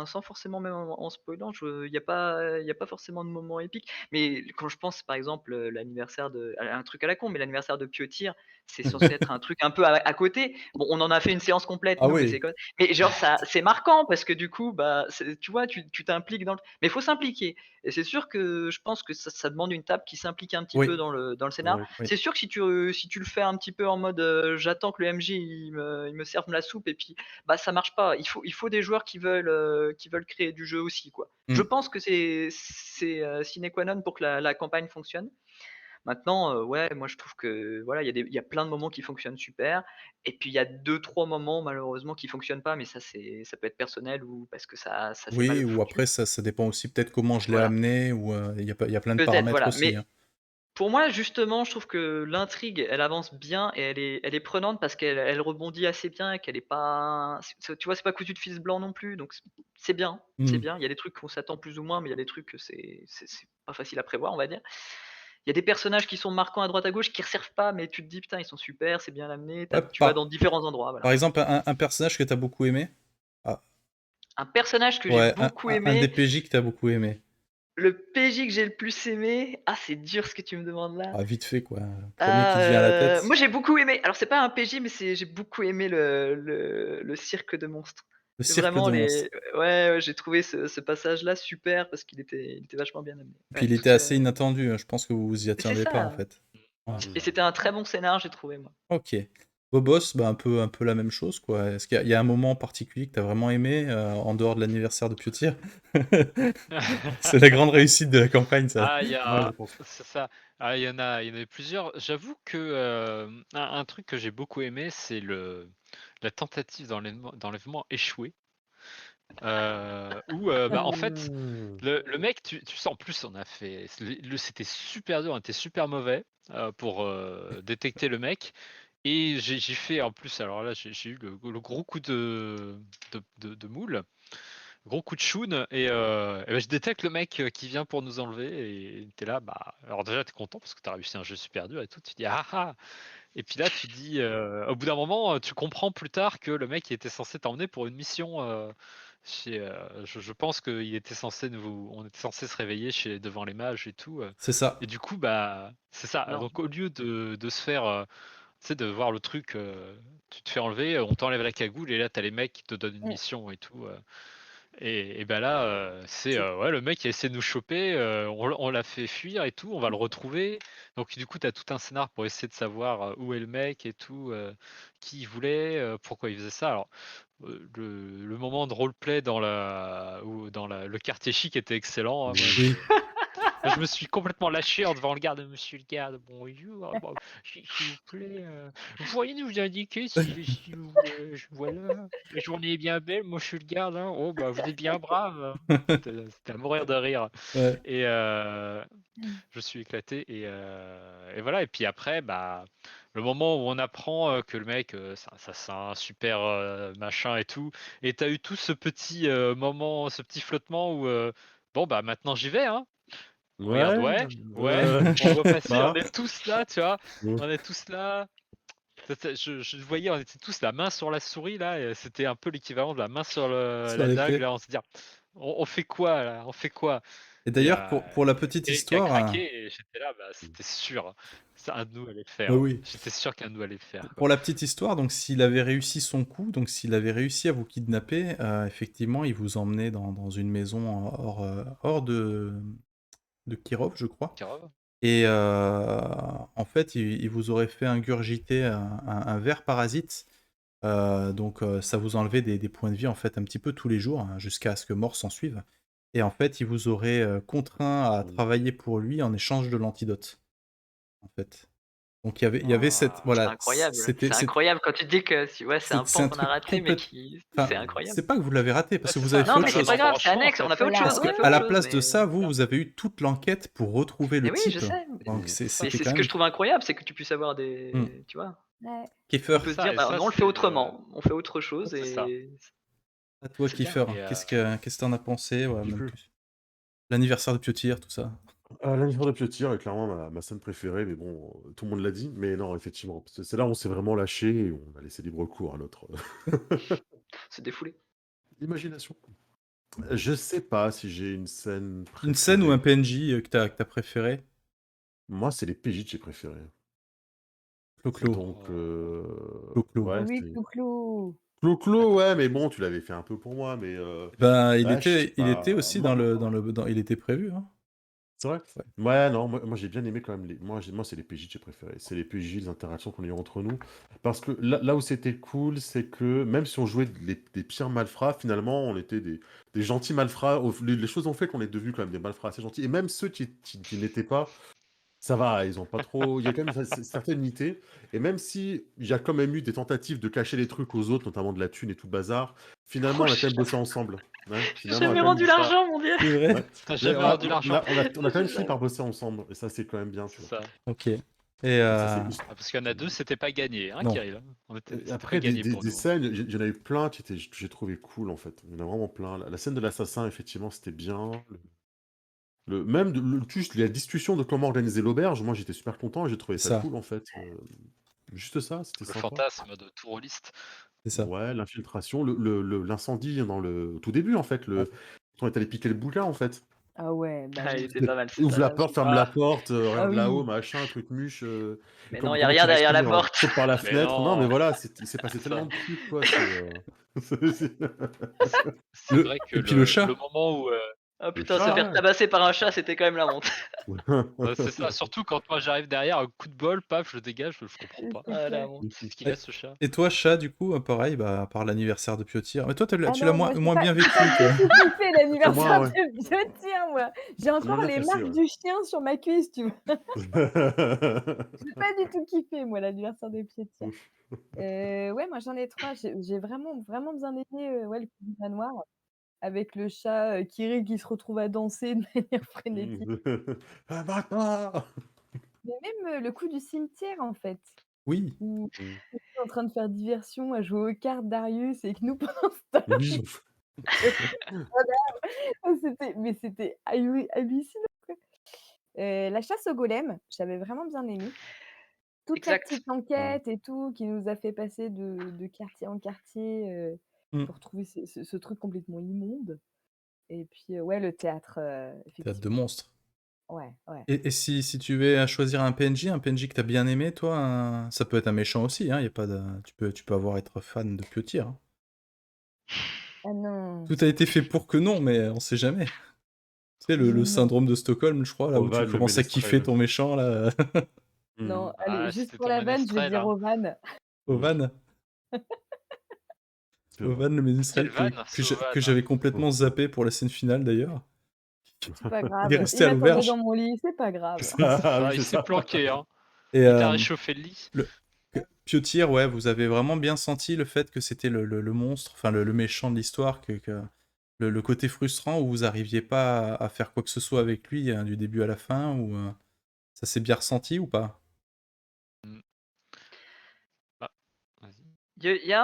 sans forcément même en spoilant, il y a pas forcément de moment épique. Mais quand je pense par exemple, l'anniversaire de un truc à la con, mais l'anniversaire de Piotir, c'est censé être un truc un peu à côté. Bon, on en a fait une séance complète Ah nous, mais oui, c'est quand mais genre ça c'est marquant parce que du coup, bah, tu vois, tu t'impliques dans le mais il faut s'impliquer et c'est sûr que je pense que ça demande une table qui s'implique un petit peu oui, dans le scénar. Ouais. oui. C'est sûr que si tu le fais un petit peu en mode, j'attends que le MJ il me serve la soupe et puis bah, ça marche pas. Il faut des joueurs qui veulent créer du jeu aussi, quoi. Je Mm. pense que c'est sine qua non pour que la campagne fonctionne. Maintenant, ouais, moi je trouve que voilà, il y a plein de moments qui fonctionnent super et puis il y a deux trois moments malheureusement qui fonctionnent pas, mais ça peut être personnel ou parce que ça s'est Oui, mal ou foutu. après, ça dépend aussi peut-être comment je l'ai Voilà, amené, ou il y a plein de peut-être, paramètres voilà, aussi, mais hein. pour moi, justement, je trouve que l'intrigue, elle avance bien et elle est prenante parce qu'elle rebondit assez bien et qu'elle est pas tu vois, c'est pas cousu de fil blanc non plus, donc c'est bien, c'est Mm. bien. Il y a des trucs qu'on s'attend plus ou moins, mais il y a des trucs que c'est pas facile à prévoir, on va dire. Il y a des personnages qui sont marquants à droite à gauche, qui resservent pas, mais tu te dis: «Putain, ils sont super, c'est bien amené». Ouais, Tu vas dans différents endroits, voilà. par exemple, un personnage que tu as beaucoup aimé? Ah, Un personnage que j'ai ouais, beaucoup un aimé, DPJ que tu as beaucoup aimé. le PJ que j'ai le plus aimé, ah, c'est dur ce que tu me demandes là. Ah, vite fait, quoi. Premier qui te vient à la Moi tête. j'ai beaucoup aimé alors c'est pas un PJ mais j'ai beaucoup aimé le cirque de monstres. Le cirque Vraiment de les monstres. ouais, j'ai trouvé ce passage-là super parce qu'il était vachement bien amené. Puis Ouais, il était tout, assez inattendu, hein. Je pense que vous vous y c'est attendiez pas, en ça fait. Ouais. et Mmh. c'était un très bon scénar, j'ai trouvé moi. Ok. Bobos, bah, un peu la même chose, quoi. Est-ce qu'il y a un moment particulier que tu as vraiment aimé, en dehors de l'anniversaire de Piotir? C'est la grande réussite de la campagne, ça. Ah, il y Ouais, je a pense. c'est ça. Ah, il y en a plusieurs. J'avoue que, un truc que j'ai beaucoup aimé, c'est la tentative d'enlèvement échouée, où, bah, en fait, Mmh. le mec, tu sens en plus, on a fait c'était super dur, on était super mauvais, pour, détecter le mec et j'ai fait en plus, alors là, j'ai eu le gros coup de moule. Gros coup de choune et bah, je détecte le mec, qui vient pour nous enlever et tu là, bah, alors déjà tu es content parce que tu as réussi un jeu super dur et tout, tu dis: «Ah ah!» Et puis là, tu dis, au bout d'un moment, tu comprends plus tard que le mec il était censé t'emmener pour une mission. Je pense qu'il était censé on était censé se réveiller devant les mages et tout. C'est ça. Et du coup, bah, c'est ça. Non. Donc au lieu de se faire, tu sais, de voir le truc, tu te fais enlever, on t'enlève la cagoule et là t'as les mecs qui te donnent une Mm. mission et tout. Et bah là, c'est C'est- ouais, le mec a essayé de nous choper, on l'a fait fuir et tout, on va le retrouver. Donc du coup, tu as tout un scénar pour essayer de savoir où est le mec et tout, qui il voulait, pourquoi il faisait ça. Alors, le moment de roleplay le quartier chic était excellent, hein, moi, Oui. je me suis complètement lâché en devant le garde. Monsieur le garde, bonjour, s'il vous plaît, vous pourriez nous indiquer si voilà, la journée est bien belle, monsieur le garde, hein. Oh, bah, vous êtes bien brave. C'était à mourir de rire. Ouais. Et je suis éclaté. Et voilà. Et puis après, bah, le moment où on apprend que le mec, c'est un assassin, super machin et tout, et t'as eu tout ce petit moment, ce petit flottement où, bon, bah, maintenant j'y vais, hein. Regarde, Ouais. ouais, euh, on voit passer, on bah, est tous là, tu vois, ouais. on est tous là. Je voyais, on était tous la main sur la souris là, et c'était un peu l'équivalent de la main sur Sur la dague l'épée. là, on se dit, on fait quoi là, on fait quoi? Et Et d'ailleurs, pour la petite Eric a histoire, craqué et j'étais là, bah, c'était sûr, ça, un de nous allait le faire, bah hein. oui. J'étais sûr qu'un de nous allait le faire, quoi. Pour la petite histoire, donc s'il avait réussi son coup, donc s'il avait réussi à vous kidnapper, effectivement, il vous emmenait dans une maison hors de Kirov, je crois. Kirov. Et en fait, il vous aurait fait ingurgiter un ver parasite. Donc ça vous enlevait des points de vie en fait un petit peu tous les jours, hein, jusqu'à ce que mort s'en suive. Et en fait, il vous aurait contraint à travailler pour lui en échange de l'antidote, en fait. Donc il y avait cette... C'est Voilà, incroyable. C'est incroyable quand tu te dis que ouais, c'est un c'est pan un qu'on a truc raté, mais complète. qui. Enfin, C'est incroyable. c'est pas que vous l'avez raté, parce Ouais, que c'est vous ça, avez fait Non, autre mais c'est chose. pas grave, c'est embranchement, en annexe. On fait. a fait autre Voilà, chose. Parce On a que fait à autre la chose, place de mais. ça, vous avez eu toute l'enquête pour retrouver le Mais oui, je type. sais. Donc Mm. Mais c'était c'est quand ce que même... je trouve incroyable, c'est que tu puisses avoir Hmm. des. Tu vois. Ouais. Kiefer, On peut C'est se dire, ça, et bah ça, non, on le fait c'est autrement. On fait autre chose c'est ça. et à toi c'est bien. Kiefer, Et qu'est-ce que t'en as pensé? Ouais, Du même coup, plus. L'anniversaire de Piotir, tout ça. l'anniversaire de Piotir est clairement ma scène préférée, mais bon, tout le monde l'a dit. Mais non, effectivement, c'est là où on s'est vraiment lâché et on a laissé libre cours à notre C'est défoulé. imagination. Je sais pas si j'ai une scène Une scène ou un préférée. PNJ que t'as préféré? Moi, c'est les PJ que j'ai préférés. Clo-Clo. Donc, Clo-Clo. Ah ouais, oui, c'est Clou-Clou. Clo-Clo, ouais, mais bon, tu l'avais fait un peu pour moi, mais Ben, il ouais, je sais était pas. aussi il était prévu, hein. C'est vrai? Ouais. Ouais, non, moi j'ai bien aimé quand même moi c'est les PJ que j'ai préférés. C'est les PJ, les interactions qu'on a eues entre nous. Parce que là où c'était cool, c'est que même si on jouait des pires malfrats, finalement, on était des gentils malfrats. Les choses ont fait qu'on est devenus quand même des malfrats assez gentils. Et même ceux qui n'étaient pas, ça va, ils ont pas trop. Il y a quand même une certaine unité. Et même si il y a quand même eu des tentatives de cacher les trucs aux autres, notamment de la thune et tout le bazar, finalement, Oh, on a quand j'ai même bossé ensemble. Ouais, finalement, on a jamais quand même. rendu c'est ça. l'argent, mon dieu. C'est vrai? Ouais. T'as Mais jamais rendu l'argent. on a quand même fini par bosser ensemble. Et ça, c'est quand même bien, tu C'est vois. ça. Ok. Et Et ça, c'est. Parce qu'il y en a deux, c'était pas gagné, hein, non. Kirill, hein. Et C'était pas après, gagné pour des nous, hein. scènes, il y en a eu plein que j'ai trouvé cool, en fait. Il y en a vraiment plein. La scène de l'assassin, effectivement, c'était bien. Même juste la discussion de comment organiser l'auberge, moi, j'étais super content et j'ai trouvé ça Ça, cool, en fait. Juste ça, c'était Le sympa. fantasme de tout rôliste. c'est ça. Ouais, l'infiltration, l'incendie dans le tout début, en fait. Ouais. Quand on est allé piquer le bouquin, en fait. Ah ouais, bah Ah, il oui. était pas mal, Ouvre celle-là. la Ah porte, oui. ferme la porte, Ah regarde oui. là-haut, machin, truc muche. Mais non, il y a Comment rien tu derrière la respires, porte. saute par la Mais fenêtre. Non, mais non, voilà, il s'est passé c'est tellement ça. de trucs, quoi. C'est vrai que Et puis le chat. le moment où Ah Le putain, se chat, faire ouais. tabasser par un chat, c'était quand même la honte. c'est ça, surtout quand moi j'arrive derrière, un coup de bol, paf, je dégage, je comprends pas. C'est Ah la clair. honte. C'est qu'il a ce chat. Et toi, chat, du coup, pareil, bah, à part l'anniversaire de Piotir. Mais toi, Ah tu l'as non, moi moins bien j'ai pas vécu, du toi. tout kiffé Moi, l'anniversaire ouais. de Piotir, moi. J'ai Moi, encore bien les apprécié, marques ouais. du chien sur ma cuisse, tu vois. J'ai pas du tout kiffé, moi, l'anniversaire de Piotir. Ouais, moi j'en ai 3. J'ai vraiment, vraiment bien aimé, ouais, le coup du manoir avec le chat, Kiri qui se retrouve à danser de manière frénétique. Un bâtard! Mais même, le coup du cimetière, en fait, Oui. où Mmh. on est en train de faire diversion à jouer aux cartes Darius et que nous pendant ce temps Oui. c'était hallucinant, quoi. La chasse au golem, j'avais vraiment bien aimé. toute la Exact. petite Mm. enquête et tout, qui nous a fait passer de quartier en quartier, Mm. pour trouver ce truc complètement immonde. Et puis, ouais, le théâtre, Théâtre de effectivement. monstres. Ouais, ouais. Et si tu veux choisir un PNJ que t'as bien aimé, toi, ça peut être un méchant aussi, hein, y a pas de... tu peux être fan de Piotir, hein. Ah non! Tout a été fait pour que non, mais on sait jamais. Tu sais, le Non, syndrome de Stockholm, je crois, là où tu Ovan, le commences à kiffer ménestrel. ton méchant, là. non, Mm. allez, Ah, juste c'était pour ton la vanne, je vais ménestrel, dire hein. Ovan. Mm. Ovan. C'est vrai. Ovan, le Quelle ménestrel vanne, que ce Van. j'avais Mm. complètement zappé pour la scène finale, d'ailleurs. C'est pas Il est grave. resté Il à m'attendait dans l'auberge. mon lit, c'est pas grave. C'est ça, ah oui, Ah, il c'est s'est ça. planqué, hein. Et Il t'a réchauffé le lit. Piotir, ouais, vous avez vraiment bien senti le fait que c'était le monstre, enfin le méchant de l'histoire, que le côté frustrant où vous arriviez pas à faire quoi que ce soit avec lui, hein, du début à la fin, ou ça s'est bien ressenti ou pas? Ah, vas-y. Il y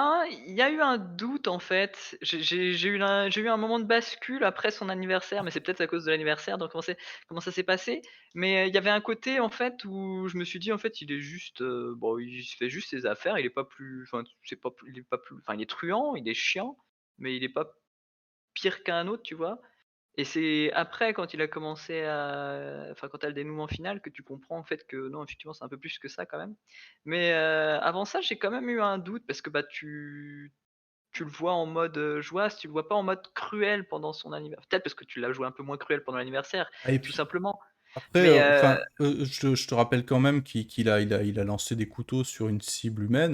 a eu un doute en fait. J'ai eu un moment de bascule après son anniversaire, mais c'est peut-être à cause de l'anniversaire, donc comment ça s'est passé. Mais il y avait un côté en fait où je me suis dit en fait il est juste, bon il se fait juste ses affaires, il est pas plus, enfin c'est pas plus, il est pas plus, enfin il est truand, il est chiant, mais il est pas pire qu'un autre, tu vois. Et c'est après quand il a commencé à, enfin quand tu as le dénouement final que tu comprends en fait que non, effectivement c'est un peu plus que ça quand même. Mais avant ça, j'ai quand même eu un doute parce que, bah, tu le vois en mode, joie, tu le vois pas en mode cruel pendant son anniversaire. Peut-être parce que tu l'as joué un peu moins cruel pendant l'anniversaire, Ah, et tout puis simplement. après, Mais enfin, je te rappelle quand même qu'il a lancé des couteaux sur une cible humaine,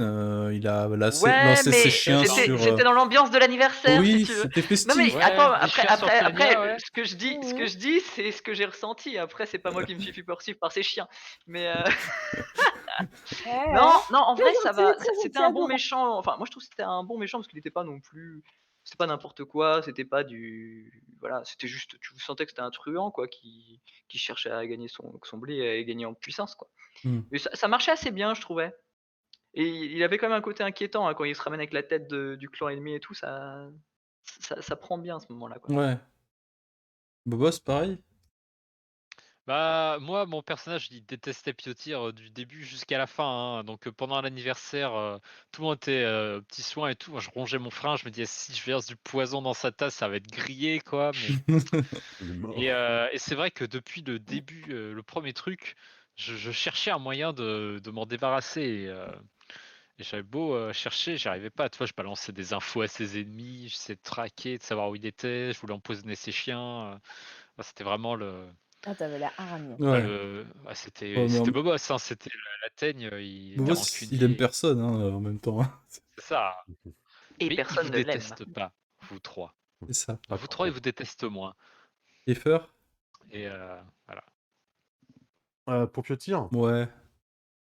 il a ouais, lancé ses mais chiens c'était sur... c'était dans l'ambiance de l'anniversaire si Oui, tu veux. c'était Non mais festif. attends, Ouais, des chiens sur après, Plania, ouais. ce Mmh que mh. je dis, c'est ce que j'ai ressenti. Après, c'est pas moi qui me suis fait poursuivre par ces chiens. Mais Ouais, ouais. non, non, en vrai, ça va. Très C'était gentil, un bon adorable. méchant. Enfin, moi, je trouve que c'était un bon méchant parce qu'il était pas non plus. C'était pas n'importe quoi. C'était pas du. Voilà, c'était juste. Tu sentais que c'était un truand, quoi, qui cherchait à gagner son blé et à gagner en puissance, quoi. Hmm. Mais ça marchait assez bien, je trouvais. Et il avait quand même un côté inquiétant hein, quand il se ramène avec la tête du clan ennemi et tout. Ça prend bien à ce moment-là, quoi. Ouais. Bobos, pareil? Bah, moi, mon personnage, il détestait Piotir du début jusqu'à la fin, hein. Donc, pendant l'anniversaire, tout le monde était petits soins et tout. Moi, je rongeais mon frein, je me disais, si je verse du poison dans sa tasse, ça va être grillé, quoi. Mais... Il est mort. Et c'est vrai que depuis le début, le premier truc, je cherchais un moyen de m'en débarrasser. Et j'avais beau chercher, j'arrivais pas. Tu vois, je balançais des infos à ses ennemis, j'essayais de traquer, de savoir où il était, je voulais empoisonner ses chiens. C'était vraiment le. Ah, tu avais la hargne. Ouais. C'était Ouais, mais Bobos, hein, c'était la teigne, il était Bobos, il aime rancunier. personne, hein, en même temps, hein. C'est ça. Et Mais il personne vous ne l'aime. déteste pas, vous trois. C'est ça. Pas Vous trois, il trop. vous déteste moins. Kiefer? Et voilà. Pour Piotir? Ouais.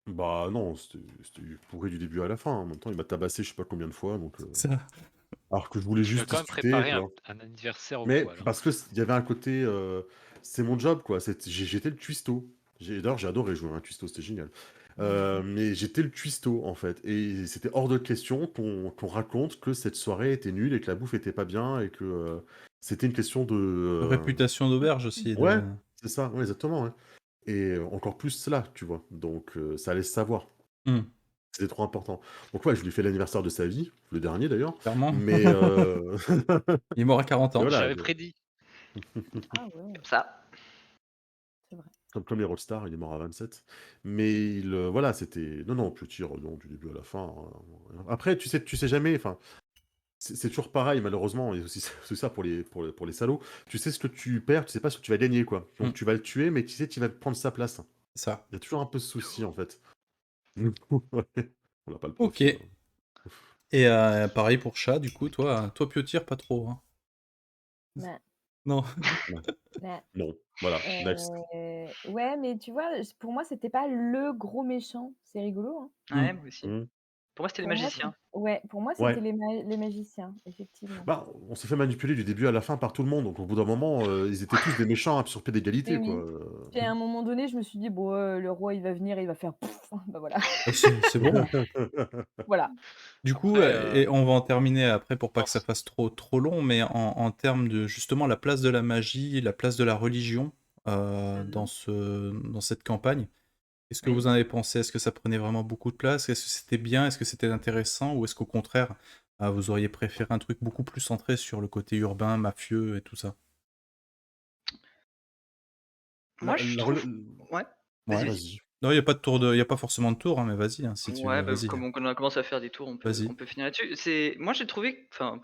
Bah non, c'était pourri du début à la fin. En même temps, il m'a tabassé je sais pas combien de fois, donc Ça. alors que je voulais Tu lui as juste quand même discuter, préparé tu vois? un anniversaire au Mais poil, hein. parce que il y avait un côté, c'est mon job, quoi. J'étais le cuistot. D'ailleurs, j'ai adoré jouer un cuistot, c'était génial. Mais j'étais le cuistot, en fait. Et c'était hors de question qu'on raconte que cette soirée était nulle et que la bouffe était pas bien et que c'était une question de. Réputation d'auberge aussi. Ouais, c'est ça, ouais, exactement. Ouais. Et encore plus cela, tu vois. Donc ça laisse savoir. Hmm. C'était trop important. Donc ouais, je lui fais l'anniversaire de sa vie, le dernier d'ailleurs. Clairement. Mais Il est mort à 40 ans. voilà. J'avais prédit. Ah ouais, Comme ça. c'est vrai. Comme les Rollstars, il est mort à 27. Mais voilà, c'était. Non, non, Piotir, non, du début à la fin. Après, tu sais jamais. Enfin, c'est toujours pareil, malheureusement. Et aussi, c'est ça pour les salauds. Tu sais ce que tu perds, tu sais pas ce que tu vas gagner, quoi. Donc tu vas le tuer, mais tu sais, tu vas prendre sa place. C'est ça. Il y a toujours un peu ce souci, en fait. Ouais. On n'a pas le Ok. profil. Et pareil pour chat, du coup, toi Piotir, pas trop, hein. Ouais. Non. Ouais. Non, voilà, next. Ouais, mais tu vois, pour moi, c'était pas le gros méchant. C'est rigolo, hein. Ouais, moi aussi. Mmh. Pour moi, c'était les Pour moi, magiciens. pour moi, Ouais. c'était les magiciens, effectivement. Bah, on s'est fait manipuler du début à la fin par tout le monde, donc au bout d'un moment, ils étaient tous des méchants à sur pied d'égalité, Et oui. quoi. Puis à un moment donné, je me suis dit: «Bon, le roi, il va venir, il va faire pouf», bah voilà. C'est bon. Voilà. Du coup, Après, et on va en terminer après pour pas que ça pense- fasse trop long, mais en termes de justement la place de la magie, la place de la religion Mhm. dans cette campagne, Qu'est-ce que Oui. vous en avez pensé? Est-ce que ça prenait vraiment beaucoup de place? Est-ce que c'était bien? Est-ce que c'était intéressant? Ou est-ce qu'au contraire, vous auriez préféré un truc beaucoup plus centré sur le côté urbain, mafieux et tout ça? Moi, La, je la trouve. rela- Ouais. Vas-y, Ouais. vas-y. Vas-y. Non, il y a pas de tour de, il y a pas forcément de tour, hein, mais vas-y, hein, si tu Ouais, veux, bah, vas-y, comme on a commencé à faire des tours, vas-y. on peut finir là-dessus. Moi, j'ai trouvé, enfin,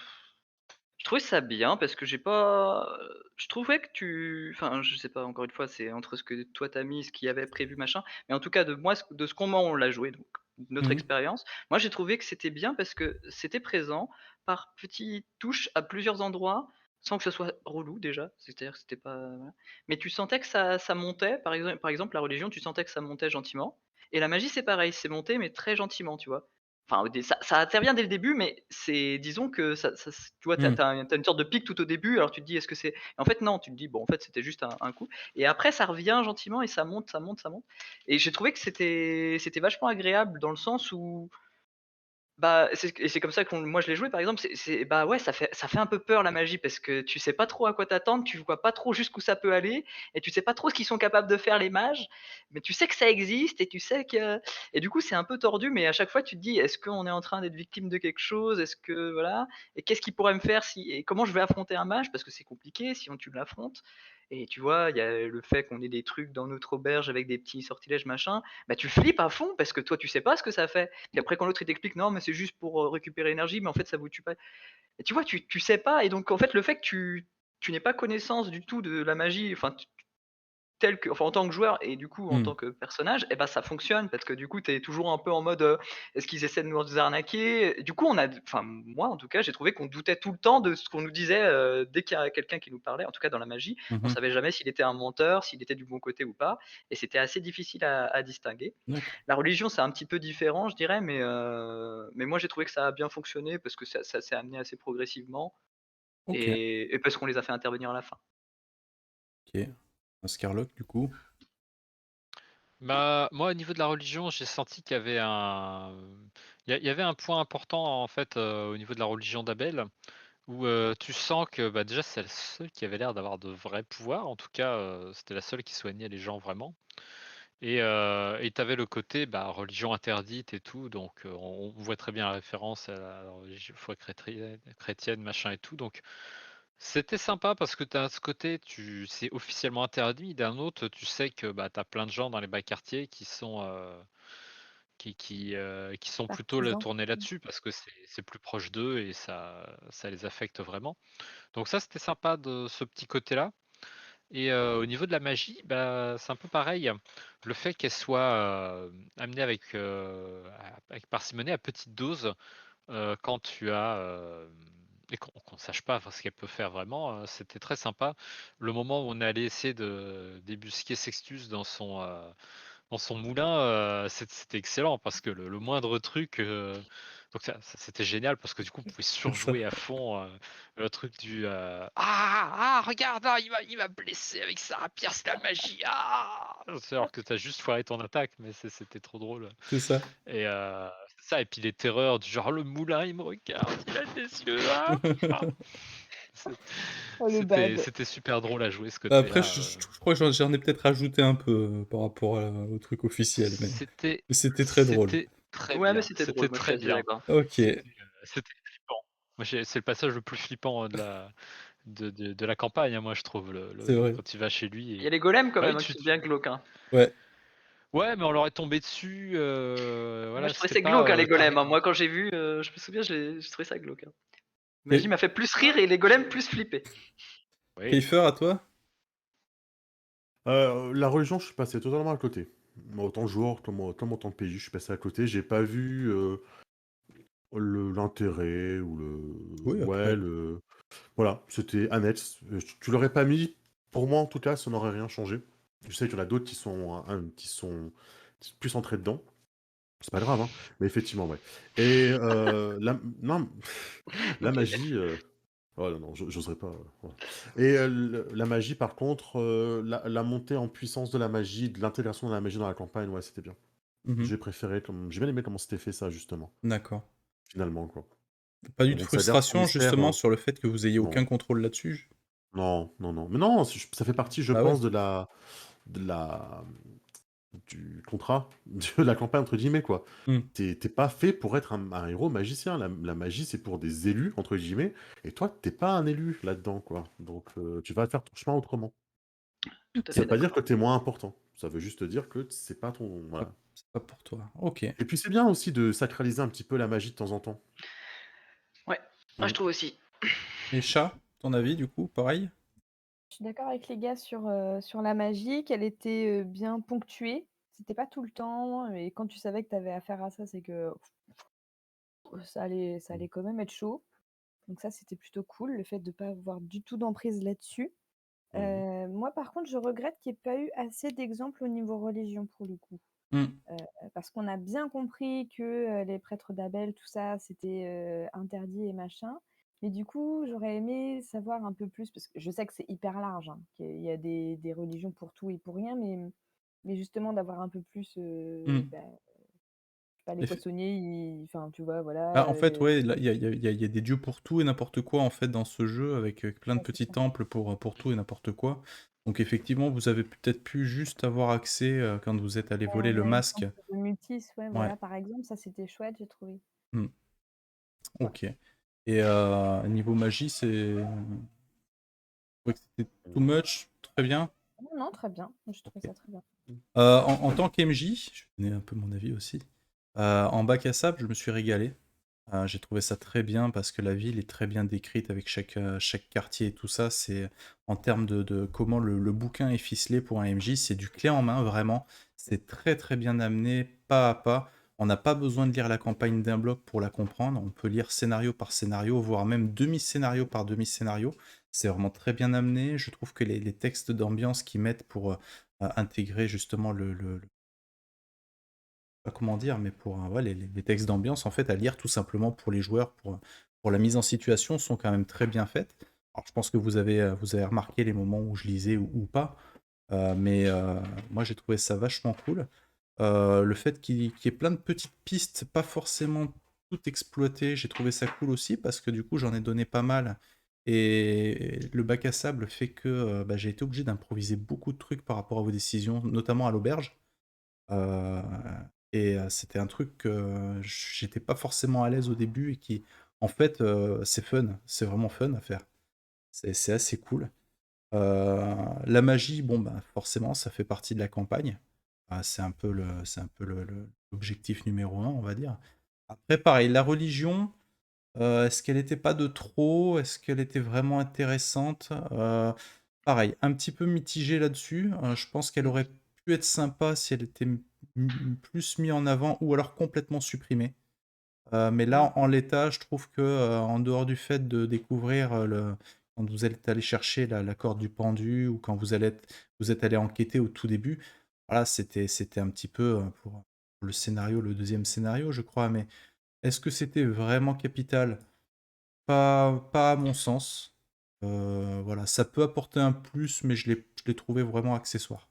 je trouvais ça bien parce que j'ai pas, je trouvais que enfin, je sais pas, encore une fois, c'est entre ce que toi t'as mis, ce qu'il y avait prévu, machin, mais en tout cas de moi, de ce comment on l'a joué, donc notre Mhm. expérience, moi j'ai trouvé que c'était bien parce que c'était présent par petites touches à plusieurs endroits, sans que ce soit relou déjà, c'est-à-dire que c'était pas, voilà, mais tu sentais que ça montait, par exemple la religion, tu sentais que ça montait gentiment et la magie c'est pareil, c'est monté mais très gentiment, tu vois? Enfin, ça intervient dès le début, mais c'est disons que tu vois, tu Mhm. as une sorte de pic tout au début, alors tu te dis: «Est-ce que c'est?» En fait non, tu te dis: «Bon, en fait, c'était juste un coup» et après ça revient gentiment et ça monte, ça monte, ça monte et j'ai trouvé que c'était vachement agréable dans le sens où, bah, c'est comme ça que moi je l'ai joué par exemple, bah, ouais, ça fait un peu peur la magie parce que tu sais pas trop à quoi t'attendre, tu vois pas trop jusqu'où ça peut aller et tu sais pas trop ce qu'ils sont capables de faire les mages, mais tu sais que ça existe et tu sais que et du coup, c'est un peu tordu, mais à chaque fois tu te dis: «Est-ce qu'on est en train d'être victime de quelque chose? Est-ce que voilà? Et qu'est-ce qu'il pourrait me faire si et comment je vais affronter un mage?» parce que c'est compliqué si tu l'affrontes et tu vois, il y a le fait qu'on ait des trucs dans notre auberge avec des petits sortilèges machin, bah, tu flippes à fond parce que toi tu sais pas ce que ça fait. Puis après quand l'autre il t'explique: «Non, mais c'est juste pour, récupérer l'énergie, mais en fait ça vous tue pas». Et tu vois, tu sais pas et donc en fait le fait que tu n'aies pas connaissance du tout de la magie, enfin tel que enfin, en tant que joueur et du coup, en Mhm. tant que personnage et ben ça fonctionne parce que du coup, tu es toujours un peu en mode, est-ce qu'ils essaient de nous arnaquer? Du coup, enfin moi en tout cas, j'ai trouvé qu'on doutait tout le temps de ce qu'on nous disait, dès qu'il y a quelqu'un qui nous parlait, en tout cas dans la magie. On Mhm. savait jamais s'il était un menteur, s'il était du bon côté ou pas et c'était assez difficile à distinguer. D'accord. La religion, c'est un petit peu différent, je dirais, mais moi j'ai trouvé que ça a bien fonctionné parce que ça s'est amené assez progressivement Ok. et parce qu'on les a fait intervenir à la fin. Ok. Un Scarlock, du coup. Bah, moi, au niveau de la religion, j'ai senti qu'il y avait il y avait un point important, en fait, au niveau de la religion d'Abel, où tu sens que bah, déjà, c'est la seule qui avait l'air d'avoir de vrais pouvoirs. En tout cas, c'était la seule qui soignait les gens vraiment. Et tu avais le côté bah, religion interdite et tout, donc on voit très bien la référence à la religion foi chrétienne, machin et tout. Donc c'était sympa parce que tu as ce côté, c'est officiellement interdit. D'un autre, tu sais que bah, tu as plein de gens dans les bas quartiers qui sont plutôt Partisans. tournés là-dessus parce que c'est plus proche d'eux et ça les affecte vraiment. Donc ça, c'était sympa de ce petit côté-là. Et au niveau de la magie, bah, c'est un peu pareil. Le fait qu'elle soit amenée avec parcimonie à petite dose, quand tu as et qu'on ne sache pas ce qu'elle peut faire vraiment, c'était très sympa. Le moment où on allait essayer de débusquer Sextus dans son moulin, c'était excellent parce que le moindre truc, donc c'était génial parce que du coup, on pouvait C'est ça. surjouer à fond le truc du regarde, il m'a blessé avec sa rapière, c'est la magie. Alors que tu as juste foiré ton attaque, mais c'était trop drôle. C'est ça. Et c'est ça, et puis les terreurs du genre le moulin, il me regarde, il a des yeux. Ah. C'est- Oh le C'était bad. c'était super drôle à jouer ce Après, côté-là. je crois que j'en ai peut-être rajouté un peu par rapport au truc officiel, C'était mais c'était très drôle. c'était très Ouais, mais bien. c'était C'était drôle, moi je suis très assez bien. d'accord. Ok. C'était flippant. Moi, c'est le passage le plus flippant de la campagne, hein, moi, je trouve, C'est vrai. quand tu vas chez lui. Il y a les golems quand Ah oui, même, hein, qui sont bien glauques, hein. Ouais. Ouais, mais on leur est tombé dessus. Moi Voilà, je trouvais c'était c'est pas. glauque, hein, les golems, hein. Moi quand j'ai vu, je me souviens, j'ai trouvé ça glauque, hein. Magie Ke- m'a fait plus rire et les golems plus flipper. Oui. Keifer, à toi? La religion, je suis passé totalement à côté. Moi, autant joueur, comme autant PJ, je suis passé à côté. J'ai pas vu l'intérêt ou le. Oui, Ouais, après. voilà, c'était annexe. Tu l'aurais pas mis, pour moi en tout cas, ça n'aurait rien changé. Je sais qu'il y en a d'autres qui sont plus entrés dedans. C'est pas grave, hein, mais effectivement, ouais. Et non, la OK. magie. Oh non, non, j'oserais pas. Voilà. Et la magie, par contre, la montée en puissance de la magie, de l'intégration de la magie dans la campagne, ouais, c'était bien. Mhm. J'ai bien aimé comment c'était fait ça, justement, D'accord. finalement, quoi. Pas eu de On s'adverse frustration fournisseur, justement sur le fait que vous ayez aucun non, contrôle là-dessus? non, non, non. Mais non, ça fait partie, je Ah ouais? pense, de la, comment contrat de la campagne, entre guillemets, quoi. Hmm. T'es pas fait pour être un héros magicien. La magie, c'est pour des élus, entre guillemets, et toi, t'es pas un élu là-dedans, quoi. Donc, tu vas faire ton chemin autrement. Tout à Ça fait veut pas dire que d'accord. t'es moins important. Ça veut juste dire que c'est pas ton. Voilà. C'est pas pour toi. Ok. Et puis, c'est bien aussi de sacraliser un petit peu la magie de temps en temps. Ouais, moi Mm. je trouve aussi. Et chat, ton avis, du coup, pareil? Je suis d'accord avec les gars sur la magie, qu'elle était, bien ponctuée. C'était pas tout le temps et quand tu savais que tu avais affaire à ça, c'est que ça allait quand même être chaud. Donc ça, c'était plutôt cool, le fait de pas avoir du tout d'emprise là-dessus. Mhm. Moi, par contre, je regrette qu'il y ait pas eu assez d'exemples au niveau religion, pour le coup. Hmm. Parce qu'on a bien compris que, les prêtres d'Abel, tout ça, c'était, interdit et machin. Mais du coup, j'aurais aimé savoir un peu plus, parce que je sais que c'est hyper large, hein, qu'il y a des religions pour tout et pour rien, mais justement d'avoir un peu plus, Hmm. je sais pas, les Eff- poissonniers, enfin, tu vois, Bah, voilà, en fait, ouais, là, il y a des dieux pour tout et n'importe quoi, en fait, dans ce jeu, avec plein de ouais, c'est petits ça. temples pour tout et n'importe quoi. Donc, effectivement, vous avez peut-être pu juste avoir accès, quand vous êtes allé voler le Ouais, le masque. temple de Mutis, ouais, Ouais. voilà, par exemple, ça, c'était chouette, j'ai trouvé. Hmm. Ouais. Ok. Et niveau magie, c'est. Ouais, que c'était too much, très bien. Non, non, très bien, je trouvais Ok. ça très bien. En tant qu'MJ, je vais donner un peu mon avis aussi. En bac à sable, je me suis régalé. J'ai trouvé ça très bien parce que la ville est très bien décrite avec chaque quartier et tout ça. C'est en termes de comment le bouquin est ficelé pour un MJ, c'est du clé en main vraiment. C'est très très bien amené, pas à pas. On n'a pas besoin de lire la campagne d'un bloc pour la comprendre. On peut lire scénario par scénario, voire même demi-scénario par demi-scénario. C'est vraiment très bien amené. Je trouve que les textes d'ambiance qu'ils mettent pour intégrer justement pas comment dire, mais pour ouais, les textes d'ambiance, en fait, à lire tout simplement pour les joueurs, pour la mise en situation, sont quand même très bien faites. Alors, je pense que vous avez remarqué les moments où je lisais ou pas, mais moi, j'ai trouvé ça vachement cool. Le fait qu'il y ait plein de petites pistes, pas forcément toutes exploitées, j'ai trouvé ça cool aussi, parce que du coup, j'en ai donné pas mal. Et le bac à sable fait que bah, j'ai été obligé d'improviser beaucoup de trucs par rapport à vos décisions, notamment à l'auberge. Heu et c'était un truc que j'étais pas forcément à l'aise au début et qui, en fait, c'est fun, c'est vraiment fun à faire. C'est assez cool. La magie, bon, bah, forcément, ça fait partie de la campagne. C'est un peu l'objectif numéro un, on va dire. Après, pareil, la religion, est-ce qu'elle était pas de trop? Est-ce qu'elle était vraiment intéressante? Pareil, un petit peu mitigé là-dessus. Je pense qu'elle aurait pu être sympa si elle était plus mis en avant ou alors complètement supprimée. Mais là, Ouais. en l'état, je trouve que, en dehors du fait de découvrir, quand vous êtes allé chercher la corde du pendu ou quand vous êtes allé enquêter au tout début, voilà, c'était un petit peu, pour le scénario, le deuxième scénario, je crois, mais est-ce que c'était vraiment capital? Pas à mon sens. Voilà, ça peut apporter un plus, mais je l'ai trouvé vraiment accessoire.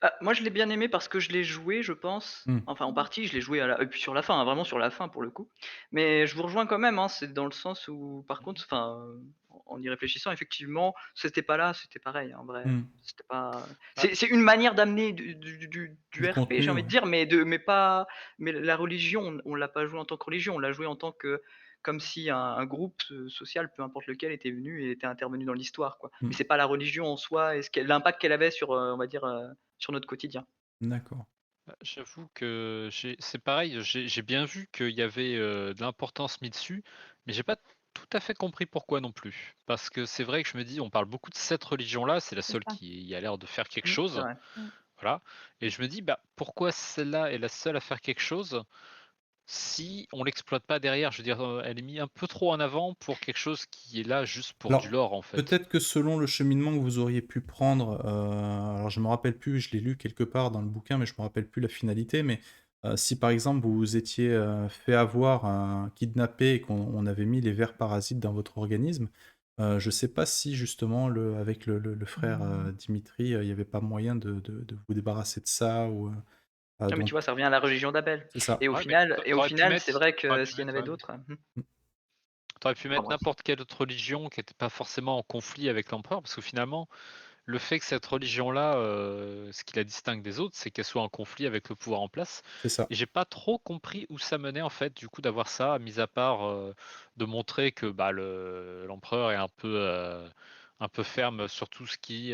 Bah, moi, je l'ai bien aimé parce que je l'ai joué, je pense. Mmh. Enfin, en partie, je l'ai joué et puis sur la fin, hein, vraiment sur la fin pour le coup. Mais je vous rejoins quand même, hein, c'est dans le sens où, par contre, enfin, en y réfléchissant, effectivement, c'était pas là, c'était pareil, en vrai. Mmh. C'était pas. Ah, C'est une manière d'amener du Du RP, j'ai contenu, envie ouais. de dire, mais pas. Mais la religion, on l'a pas joué en tant que religion, on l'a joué en tant que. Comme si un groupe social, peu importe lequel, était venu et était intervenu dans l'histoire, quoi. Mais Mmh. c'est pas la religion en soi et l'impact qu'elle avait sur, on va dire, sur notre quotidien. D'accord. j'avoue que c'est pareil, j'ai bien vu qu'il y avait de l'importance mis dessus, mais j'ai pas tout à fait compris pourquoi non plus. Parce que c'est vrai que je me dis, on parle beaucoup de cette religion-là, c'est la C'est seule ça. qui a l'air de faire quelque C'est chose, vrai. Mmh. voilà. Et je me dis, bah pourquoi celle-là est la seule à faire quelque chose si on l'exploite pas derrière? Je veux dire, elle est mise un peu trop en avant pour quelque chose qui est là juste pour du Alors, lore en fait. peut-être que selon le cheminement que vous auriez pu prendre, alors je me rappelle plus, je l'ai lu quelque part dans le bouquin, mais je me rappelle plus la finalité, mais si par exemple vous vous étiez, fait avoir, kidnappé et qu'on avait mis les vers parasites dans votre organisme, je sais pas si justement avec le frère, Dimitri, il y avait pas moyen de vous débarrasser de ça ou, Ah mais tu donc vois, ça revient à la religion d'Abel c'est ça. Ouais, mais t'aurais pu c'est mettre, vrai que s'il y en avait ouais. d'autres, T'aurais pu enfin mettre bref. n'importe quelle autre religion qui était pas forcément en conflit avec l'empereur, parce que finalement, le fait que cette religion-là, ce qui la distingue des autres, c'est qu'elle soit en conflit avec le pouvoir en place. C'est ça. Et j'ai pas trop compris où ça menait en fait, du coup, d'avoir ça, mis à part de montrer que bah, l'empereur est un peu ferme sur tout ce qui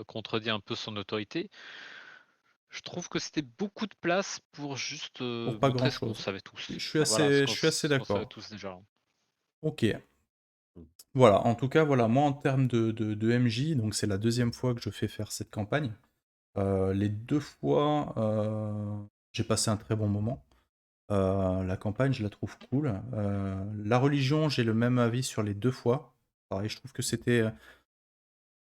contredit un peu son autorité. Je trouve que c'était beaucoup de place pour juste Pour pas montrer ce qu'on grand-chose. savait tous. Je suis Voilà, assez, je suis assez ce qu'on savait d'accord. tous déjà. Ok. Voilà, en tout cas, voilà, moi en termes de MJ, donc c'est la deuxième fois que je fais faire cette campagne. Les deux fois, j'ai passé un très bon moment. La campagne, je la trouve cool. La religion, j'ai le même avis sur les deux fois. Pareil, je trouve que c'était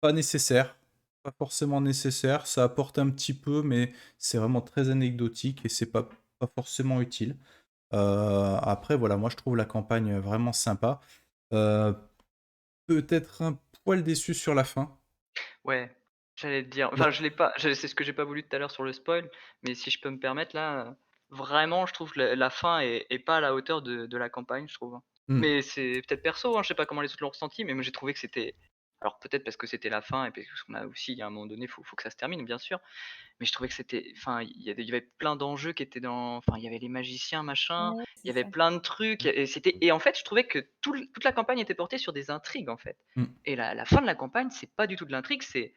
pas nécessaire, pas forcément nécessaire. Ça apporte un petit peu, mais c'est vraiment très anecdotique et c'est pas forcément utile. Après, voilà, moi je trouve la campagne vraiment sympa. Euh, Peut-être un poil déçu sur la fin. Ouais, j'allais te dire. La- Enfin, je l'ai pas. C'est ce que j'ai pas voulu tout à l'heure sur le spoil, mais si je peux me permettre là, vraiment, je trouve que la fin est pas à la hauteur de la campagne, je trouve, hein. Hmm. Mais c'est peut-être perso, hein, je sais pas comment les autres l'ont ressenti, mais moi j'ai trouvé que c'était. Alors peut-être parce que c'était la fin et parce qu'on a aussi, à un moment donné, faut que ça se termine, bien sûr. Mais je trouvais que c'était. Enfin, il y avait plein d'enjeux qui étaient dans. Enfin, il y avait les magiciens, machin. Ouais, Il y c'est avait ça. plein de trucs. Et en fait, je trouvais que toute la campagne était portée sur des intrigues, en fait. Hmm. Et la fin de la campagne, c'est pas du tout de l'intrigue, c'est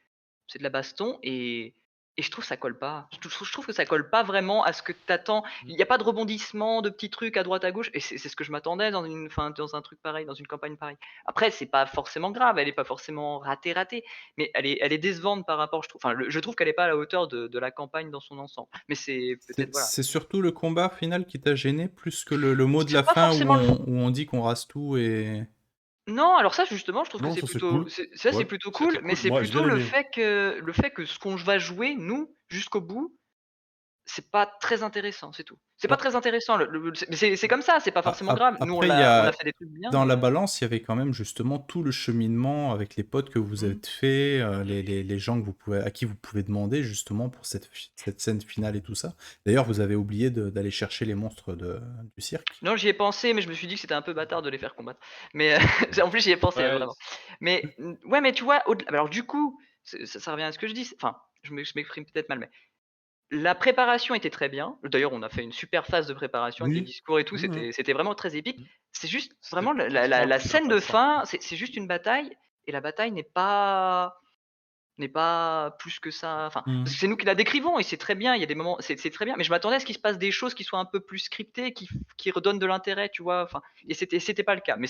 de la baston et je trouve que ça colle pas. Je trouve que ça colle pas vraiment à ce que tu attends. Mmh. Il y a pas de rebondissement, de petits trucs à droite à gauche et c'est ce que je m'attendais dans un truc pareil, dans une campagne pareille. Après, c'est pas forcément grave, elle est pas forcément ratée, mais elle est décevante par rapport, je trouve. Enfin, je trouve qu'elle est pas à la hauteur de la campagne dans son ensemble. Mais c'est peut-être, voilà. C'est surtout le combat final qui t'a gêné plus que le mot de la C'est pas fin forcément le où on dit qu'on rase tout et. Non, alors ça justement, je trouve que Non, c'est ça c'est plutôt cool. c'est Ouais, plutôt C'était cool, mais cool. c'est moi j'ai plutôt bien le aimé. fait que ce qu'on va jouer, nous, jusqu'au bout, c'est pas très intéressant, c'est tout. C'est pas Ap- très intéressant, mais c'est comme ça, c'est pas forcément grave. Nous, Après, on a fait des trucs bien, dans la mais balance, il y avait quand même justement tout le cheminement avec les potes que vous avez mmh. fait, les gens à qui vous pouvez demander justement pour cette scène finale et tout ça. D'ailleurs, vous avez oublié d'aller chercher les monstres du cirque. Non, j'y ai pensé, mais je me suis dit que c'était un peu bâtard de les faire combattre. Mais en plus, j'y ai pensé, Ouais, vraiment. Mais ouais, mais tu vois, alors du coup, ça revient à ce que je dis, enfin, je m'exprime peut-être mal, mais la préparation était très bien. D'ailleurs, on a fait une super phase de préparation avec les Oui. discours et tout, Mhm. c'était vraiment très épique. Mmh. C'est juste C'était vraiment franchement le la plus scène de intéressant. fin, c'est juste une bataille et la bataille n'est pas plus que ça. Enfin, Hmm. parce que c'est nous qui la décrivons et c'est très bien, il y a des moments c'est très bien, mais je m'attendais à ce qu'il se passe des choses qui soient un peu plus scriptées, qui redonnent de l'intérêt, tu vois? Enfin et c'était pas le cas, mais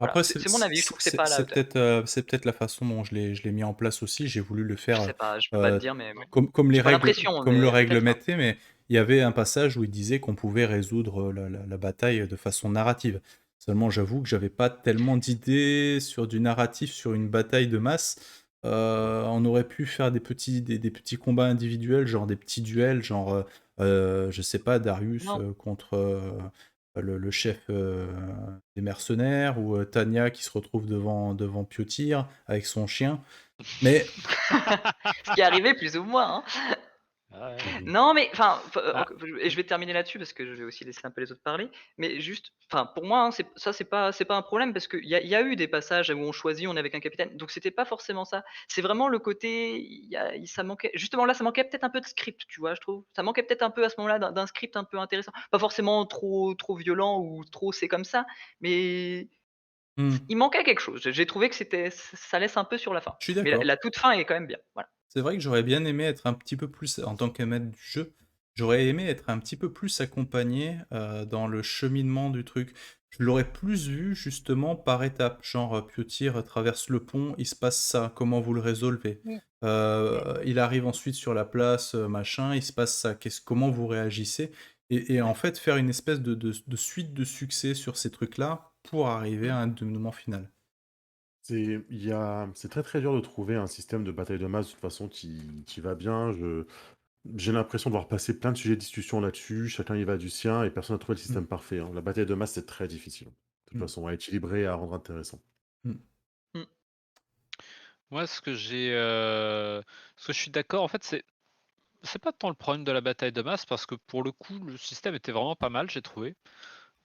voilà, Après, c'est mon avis, je trouve que c'est pas à la hauteur. c'est peut-être la façon dont je l'ai mis en place aussi. J'ai voulu le Je faire sais pas, je peux pas te euh, dire, mais ouais. comme J'ai pas l'impression, comme le mais règle peut-être, hein. mettait, mais il y avait un passage où il disait qu'on pouvait résoudre la bataille de façon narrative. Seulement, j'avoue que j'avais pas tellement d'idées sur du narratif sur une bataille de masse. On aurait pu faire des petits combats individuels, genre des petits duels, genre, je sais pas, Darius Non. contre le chef des mercenaires, ou Tanya qui se retrouve devant Piotir avec son chien. Mais Ce qui est arrivé plus ou moins, hein. Ah ouais. Mhm. Non, mais enfin, Ah, et je vais terminer là-dessus parce que je vais aussi laisser un peu les autres parler. Mais juste, enfin, pour moi, hein, c'est pas un problème parce qu'il y a eu des passages où on choisit, on est avec un capitaine. Donc c'était pas forcément ça. C'est vraiment le côté, ça manquait. Justement là, ça manquait peut-être un peu de script, tu vois, je trouve. Ça manquait peut-être un peu à ce moment-là d'un script un peu intéressant. Pas forcément trop violent ou trop c'est comme ça, mais hmm, il manquait quelque chose. J'ai trouvé que ça laisse un peu sur la fin. je suis Mais la, d'accord. la toute fin est quand même bien. Voilà. C'est vrai que j'aurais bien aimé être un petit peu plus, en tant que maître du jeu, j'aurais aimé être un petit peu plus accompagné dans le cheminement du truc. Je l'aurais plus vu justement par étapes, genre Piotir traverse le pont, il se passe ça, comment vous le résolvez? Mmh. Il arrive ensuite sur la place, machin, il se passe ça, comment vous réagissez? Et en fait faire une espèce de suite de succès sur ces trucs-là pour arriver à Mm. un dénouement final. C'est très très dur de trouver un système de bataille de masse de toute façon qui va bien. J'ai l'impression de voir passer plein de sujets de discussion là-dessus. Chacun y va du sien et personne n'a trouvé le Mm, système parfait, hein. La bataille de masse, c'est très difficile, de toute mm, façon, à équilibrer et à rendre intéressant. mm. Mm. moi, ce que je suis d'accord, en fait, c'est pas tant le problème de la bataille de masse parce que pour le coup, le système était vraiment pas mal, j'ai trouvé.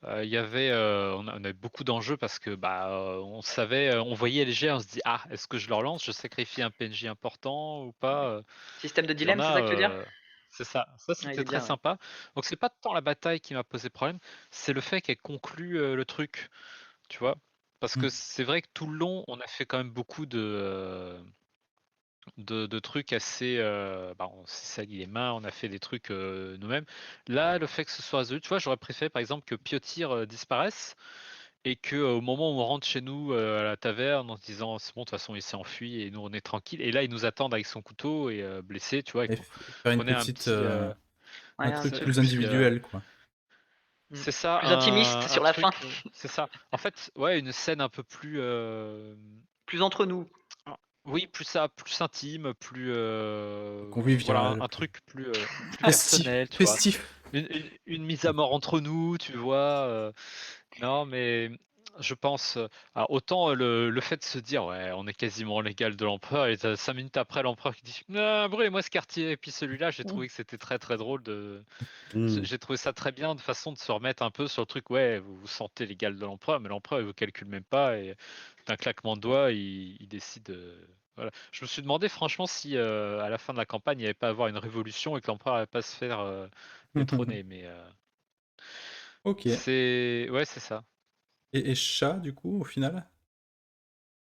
Il y avait, on avait beaucoup d'enjeux parce que on savait, on voyait les jets, on se dit ah, est-ce que je leur lance, je sacrifie un PNJ important ou pas Système de Il y en dilemme, c'est ça a, que tu veux dire? c'est ça. Ça Ouais, il c'était est très bien, ouais. sympa. Donc c'est pas tant la bataille qui m'a posé problème, c'est le fait qu'elle conclut le truc, tu vois. Parce Mm. que c'est vrai que tout le long, on a fait quand même beaucoup de trucs assez. On s'est sali les mains, on a fait des trucs nous-mêmes. Là, le fait que ce soit Azulte, tu vois, j'aurais préféré par exemple que Piotir disparaisse et que au moment où on rentre chez nous à la taverne en se disant c'est bon, de toute façon il s'est enfui et nous on est tranquille. Et là, ils nous attendent avec son couteau et blessé, tu vois, et Et faire une qu'on ait petite, Ouais, un un truc truc plus plus, individuel, quoi. c'est ça, plus intimiste un sur la fin, truc, c'est ça. En fait, ouais, une scène un peu plus. plus entre nous. Oui, plus ça, plus intime, plus voilà, Convivial, un plus truc plus festif, personnel, tu vois. festif. Une mise à mort entre nous, tu vois. Non, mais je pense. Alors autant le fait de se dire ouais, on est quasiment l'égal de l'empereur et 5 minutes après l'empereur qui dit ah, brûlez-moi ce quartier. Et puis celui-là, j'ai trouvé que c'était très très drôle de. Hmm. J'ai trouvé ça très bien de façon de se remettre un peu sur le truc. Ouais, vous vous sentez l'égal de l'empereur, mais l'empereur il vous calcule même pas et d'un claquement de doigts, il décide. Voilà. Je me suis demandé franchement si à la fin de la campagne il n'y avait pas à avoir une révolution et que l'empereur n'allait pas se faire détrôner. Mais Ok. c'est ouais, c'est ça. Et chat, du coup, au final?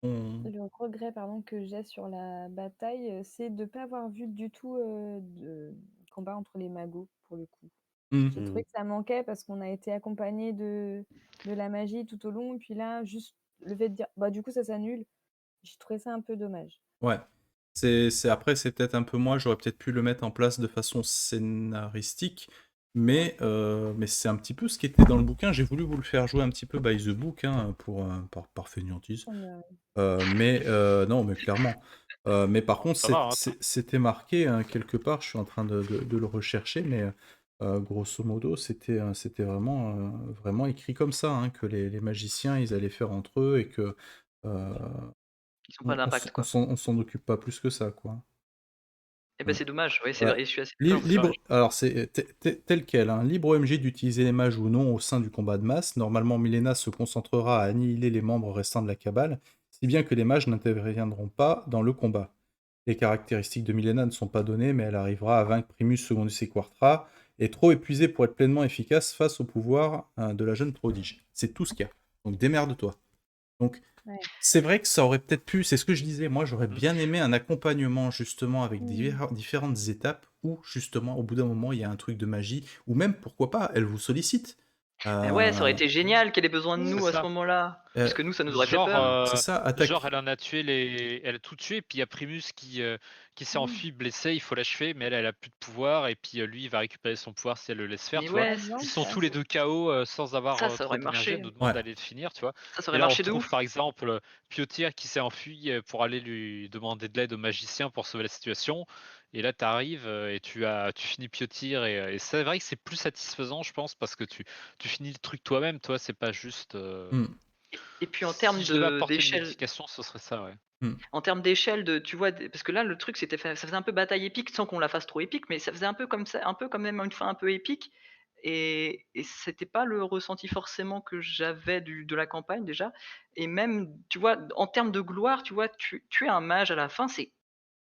On... Le regret, pardon, que j'ai sur la bataille, c'est de ne pas avoir vu du tout, de combat entre les magots, pour le coup. Hmm. J'ai trouvé que ça manquait parce qu'on a été accompagnés de la magie tout au long, puis là, juste le fait de dire: «Bah, du coup, ça s'annule», j'ai trouvé ça un peu dommage. Ouais. Après, c'est peut-être un peu moi, j'aurais peut-être pu le mettre en place de façon scénaristique, mais c'est un petit peu ce qui était dans le bouquin. J'ai voulu vous le faire jouer un petit peu by the book, hein, par fainéantise. On a Non, mais clairement. Mais par contre, Ça va, hein, c'était marqué hein, quelque part, je suis en train de le rechercher, mais grosso modo, c'était vraiment écrit comme ça, hein, que les magiciens, ils allaient faire entre eux et que euh, Ils ont pas d'impact, quoi. on s'en occupe pas plus que ça, quoi. Et ben c'est dommage, ouais, c'est Ouais. vrai, et je suis assez d'accord, c'est Libre, dommage. alors c'est tel quel, hein, libre au MJ d'utiliser les mages ou non au sein du combat de masse. Normalement, Milena se concentrera à annihiler les membres restants de la cabale, si bien que les mages n'interviendront pas dans le combat. Les caractéristiques de Milena ne sont pas données, mais elle arrivera à vaincre Primus Secondus et Quartra, et trop épuisée pour être pleinement efficace face au pouvoir de la jeune prodige. C'est tout ce qu'il y a. Donc démerde-toi. Donc ouais. c'est vrai que ça aurait peut-être pu, c'est ce que je disais, moi j'aurais Mm. bien aimé un accompagnement justement avec Mmh. différentes étapes où justement au bout d'un moment il y a un truc de magie, ou même pourquoi pas, elle vous sollicite. Mais ouais, ça aurait Euh, été génial qu'elle ait besoin de C'est nous à ce ça. moment-là, euh, parce que nous, ça nous aurait fait Genre, peur. c'est ça, attaque. elle en a tué elle a tout tué, et puis il y a Primus qui s'est Mmh. enfui blessé, il faut l'achever, mais elle a plus de pouvoir, et puis lui, il va récupérer son pouvoir si elle le laisse faire, Mais tu vois. Par ouais, Ils exemple, sont ouais. tous les deux KO sans avoir ça trop aurait d'énergie, elle marché. nous demande Ouais. d'aller le finir, tu vois. Ça Et aurait là, on marché de retrouve ouf. par exemple Piotir qui s'est enfui pour aller lui demander de l'aide au magicien pour sauver la situation. Et là, tu arrives et tu finis Piotir, et c'est vrai que c'est plus satisfaisant, je pense, parce que tu finis le truc toi-même, toi, c'est pas juste. Hmm, Et puis en Si termes je devais de apporter une d'échelle modification, ce serait ça, ouais. hmm. en termes d'échelle de tu vois, parce que là, le truc, ça faisait un peu bataille épique sans qu'on la fasse trop épique, mais ça faisait un peu comme ça, un peu quand même une fin un peu épique, et c'était pas le ressenti forcément que j'avais de la campagne déjà, et même, tu vois, en termes de gloire, tu vois, tuer un mage à la fin, c'est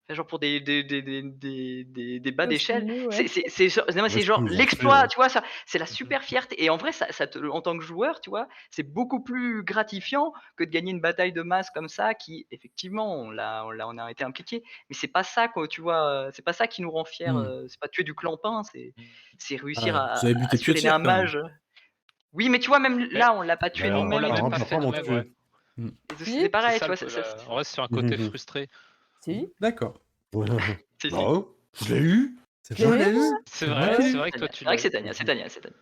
enfin, genre pour des bas Chose d'échelle, commune, ouais. c'est genre non, mais Ouais, c'est ce qu'ils genre nous ont fait, l'exploit, ouais. tu vois? Ça, c'est la Mmh. super fierté, et en vrai, ça te en tant que joueur, tu vois, c'est beaucoup plus gratifiant que de gagner une bataille de masse comme ça qui, effectivement, on a été impliqué, mais c'est pas ça quoi, tu vois? C'est pas ça qui nous rend fiers, Hmm. c'est pas tuer du clampin, c'est réussir Vous avez à buté suriner un Piotir quand même. mage. Oui, mais tu vois, même Mais là, on l'a pas tué Mais on l'a nous-mêmes, même donc pas on n'a fait pas c'est non nous-mêmes, ouais. tué. Hmm. c'était Si, C'est pareil, ça tu vois? Ça on reste sur un côté frustré. si, D'accord. si, si. Non, je l'ai eu. C'est je l'ai moi eu qui l'ai moi! eu. C'est moi qui l'ai C'est eu. vrai que toi Tania. tu C'est vrai l'as que eu. c'est Tania, c'est Tania, c'est Tania.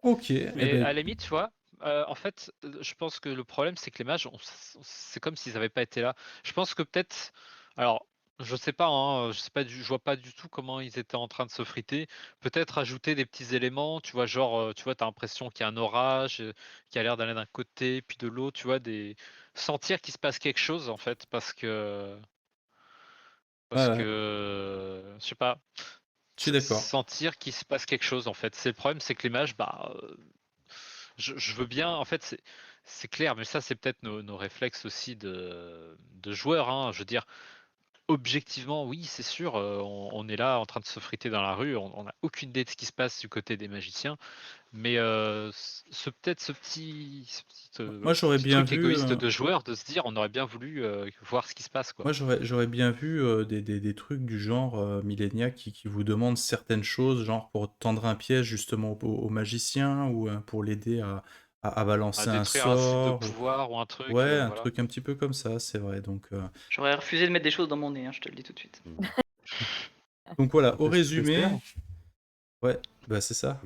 Ok. Eh Mais ben, à la limite, tu vois, en fait, je pense que le problème, c'est que les mages, c'est comme s'ils n'avaient pas été là. Je pense que peut-être, alors, je sais pas, hein, je sais pas, je vois pas du tout comment ils étaient en train de se friter. Peut-être ajouter des petits éléments, tu vois, genre, tu vois, t'as l'impression qu'il y a un orage, qui a l'air d'aller d'un côté puis de l'autre, tu vois, sentir qu'il se passe quelque chose en fait, ouais, ouais, je sais pas, je suis d'accord. sentir qu'il se passe quelque chose en fait. C'est le problème, c'est que les mages, je veux bien, en fait, c'est clair, mais ça, c'est peut-être nos réflexes aussi de joueurs, hein. Je veux dire, objectivement, oui, c'est sûr, on est là en train de se friter dans la rue, on n'a aucune idée de ce qui se passe du côté des magiciens, mais peut-être Moi, j'aurais petit bien truc vu. égoïste de joueur de se dire, on aurait bien voulu voir ce qui se passe, quoi. Moi, j'aurais bien vu des trucs du genre Millenia qui vous demandent certaines choses, genre pour tendre un piège justement au magicien ou pour l'aider à À balancer un détruire un site de sort. pouvoir ou un truc, Ouais, un voilà. truc un petit peu comme ça, c'est vrai. J'aurais refusé de mettre des choses dans mon nez, hein, je te le dis tout de suite. Donc voilà, au Tester. résumé, ouais, bah c'est ça.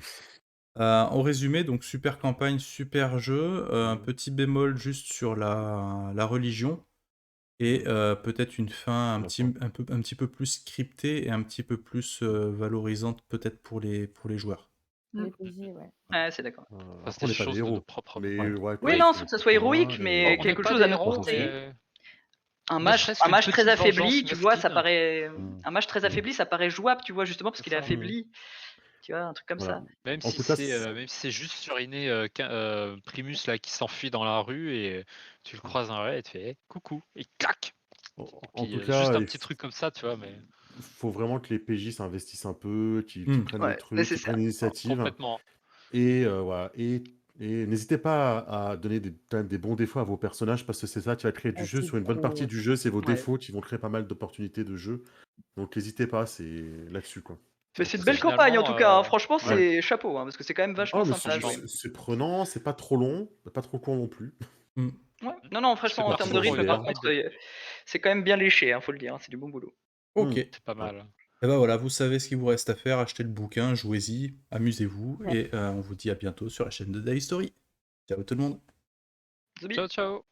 Au résumé, donc super campagne, super jeu. Un petit bémol juste sur la religion. Et peut-être une fin un petit peu plus scriptée et un petit peu plus valorisante peut-être pour les joueurs. Les PJ, ouais. Ouais, c'est d'accord. Enfin, Après, on des n'est pas des choses de héros. propre. Mais Ouais. ouais, Oui, comme non, c'est faut que notre ça soit héroïque, point, mais On n'est quelque pas chose des à notre héros, portée. mais Un ne mage, serait-ce un qu'une mage très petite affaibli, vengeance tu vois, ça mesquine. paraît. Mm. Un mage très affaibli, ça paraît jouable, tu vois, justement parce C'est qu'il est ça. affaibli. Tu vois, un truc comme Voilà. ça. Même En si tout cas, c'est juste suriné Primus là qui s'enfuit dans la rue et tu le croises en vrai et tu fais coucou et clac. Et en puis tout juste cas, un petit truc comme ça, tu vois, mais faut vraiment que les PJ s'investissent un peu, qu'ils Hmm. prennent le Ouais, truc, qu'ils nécessaire. prennent l'initiative. complètement. Et voilà. Et n'hésitez pas à donner des bons défauts à vos personnages parce que c'est ça qui va créer du Ah, jeu. c'est Sur une bonne trop, partie du jeu, c'est vos Ouais. défauts qui vont créer pas mal d'opportunités de jeu. Donc n'hésitez pas, c'est là-dessus, quoi. Mais Donc, c'est une c'est belle campagne en tout cas, hein. Franchement, Ouais. c'est chapeau, hein, parce que c'est quand même vachement Oh, mais sympa à jouer. c'est prenant, c'est pas trop long, pas trop court non plus. Hmm. Ouais. Non, qui fait franchement, en termes partie de des rythme, par Extraordinaire. contre, c'est quand même bien léché, hein, faut le dire, hein, c'est du bon boulot. Ok. Mm. Et c'est pas Ouais. mal. ben voilà, vous savez ce qu'il vous reste à faire. Achetez le bouquin, jouez-y, amusez-vous. Ouais. Et on vous dit à bientôt sur la chaîne de Daily Story. Ciao tout le monde. Zombie. Ciao, ciao.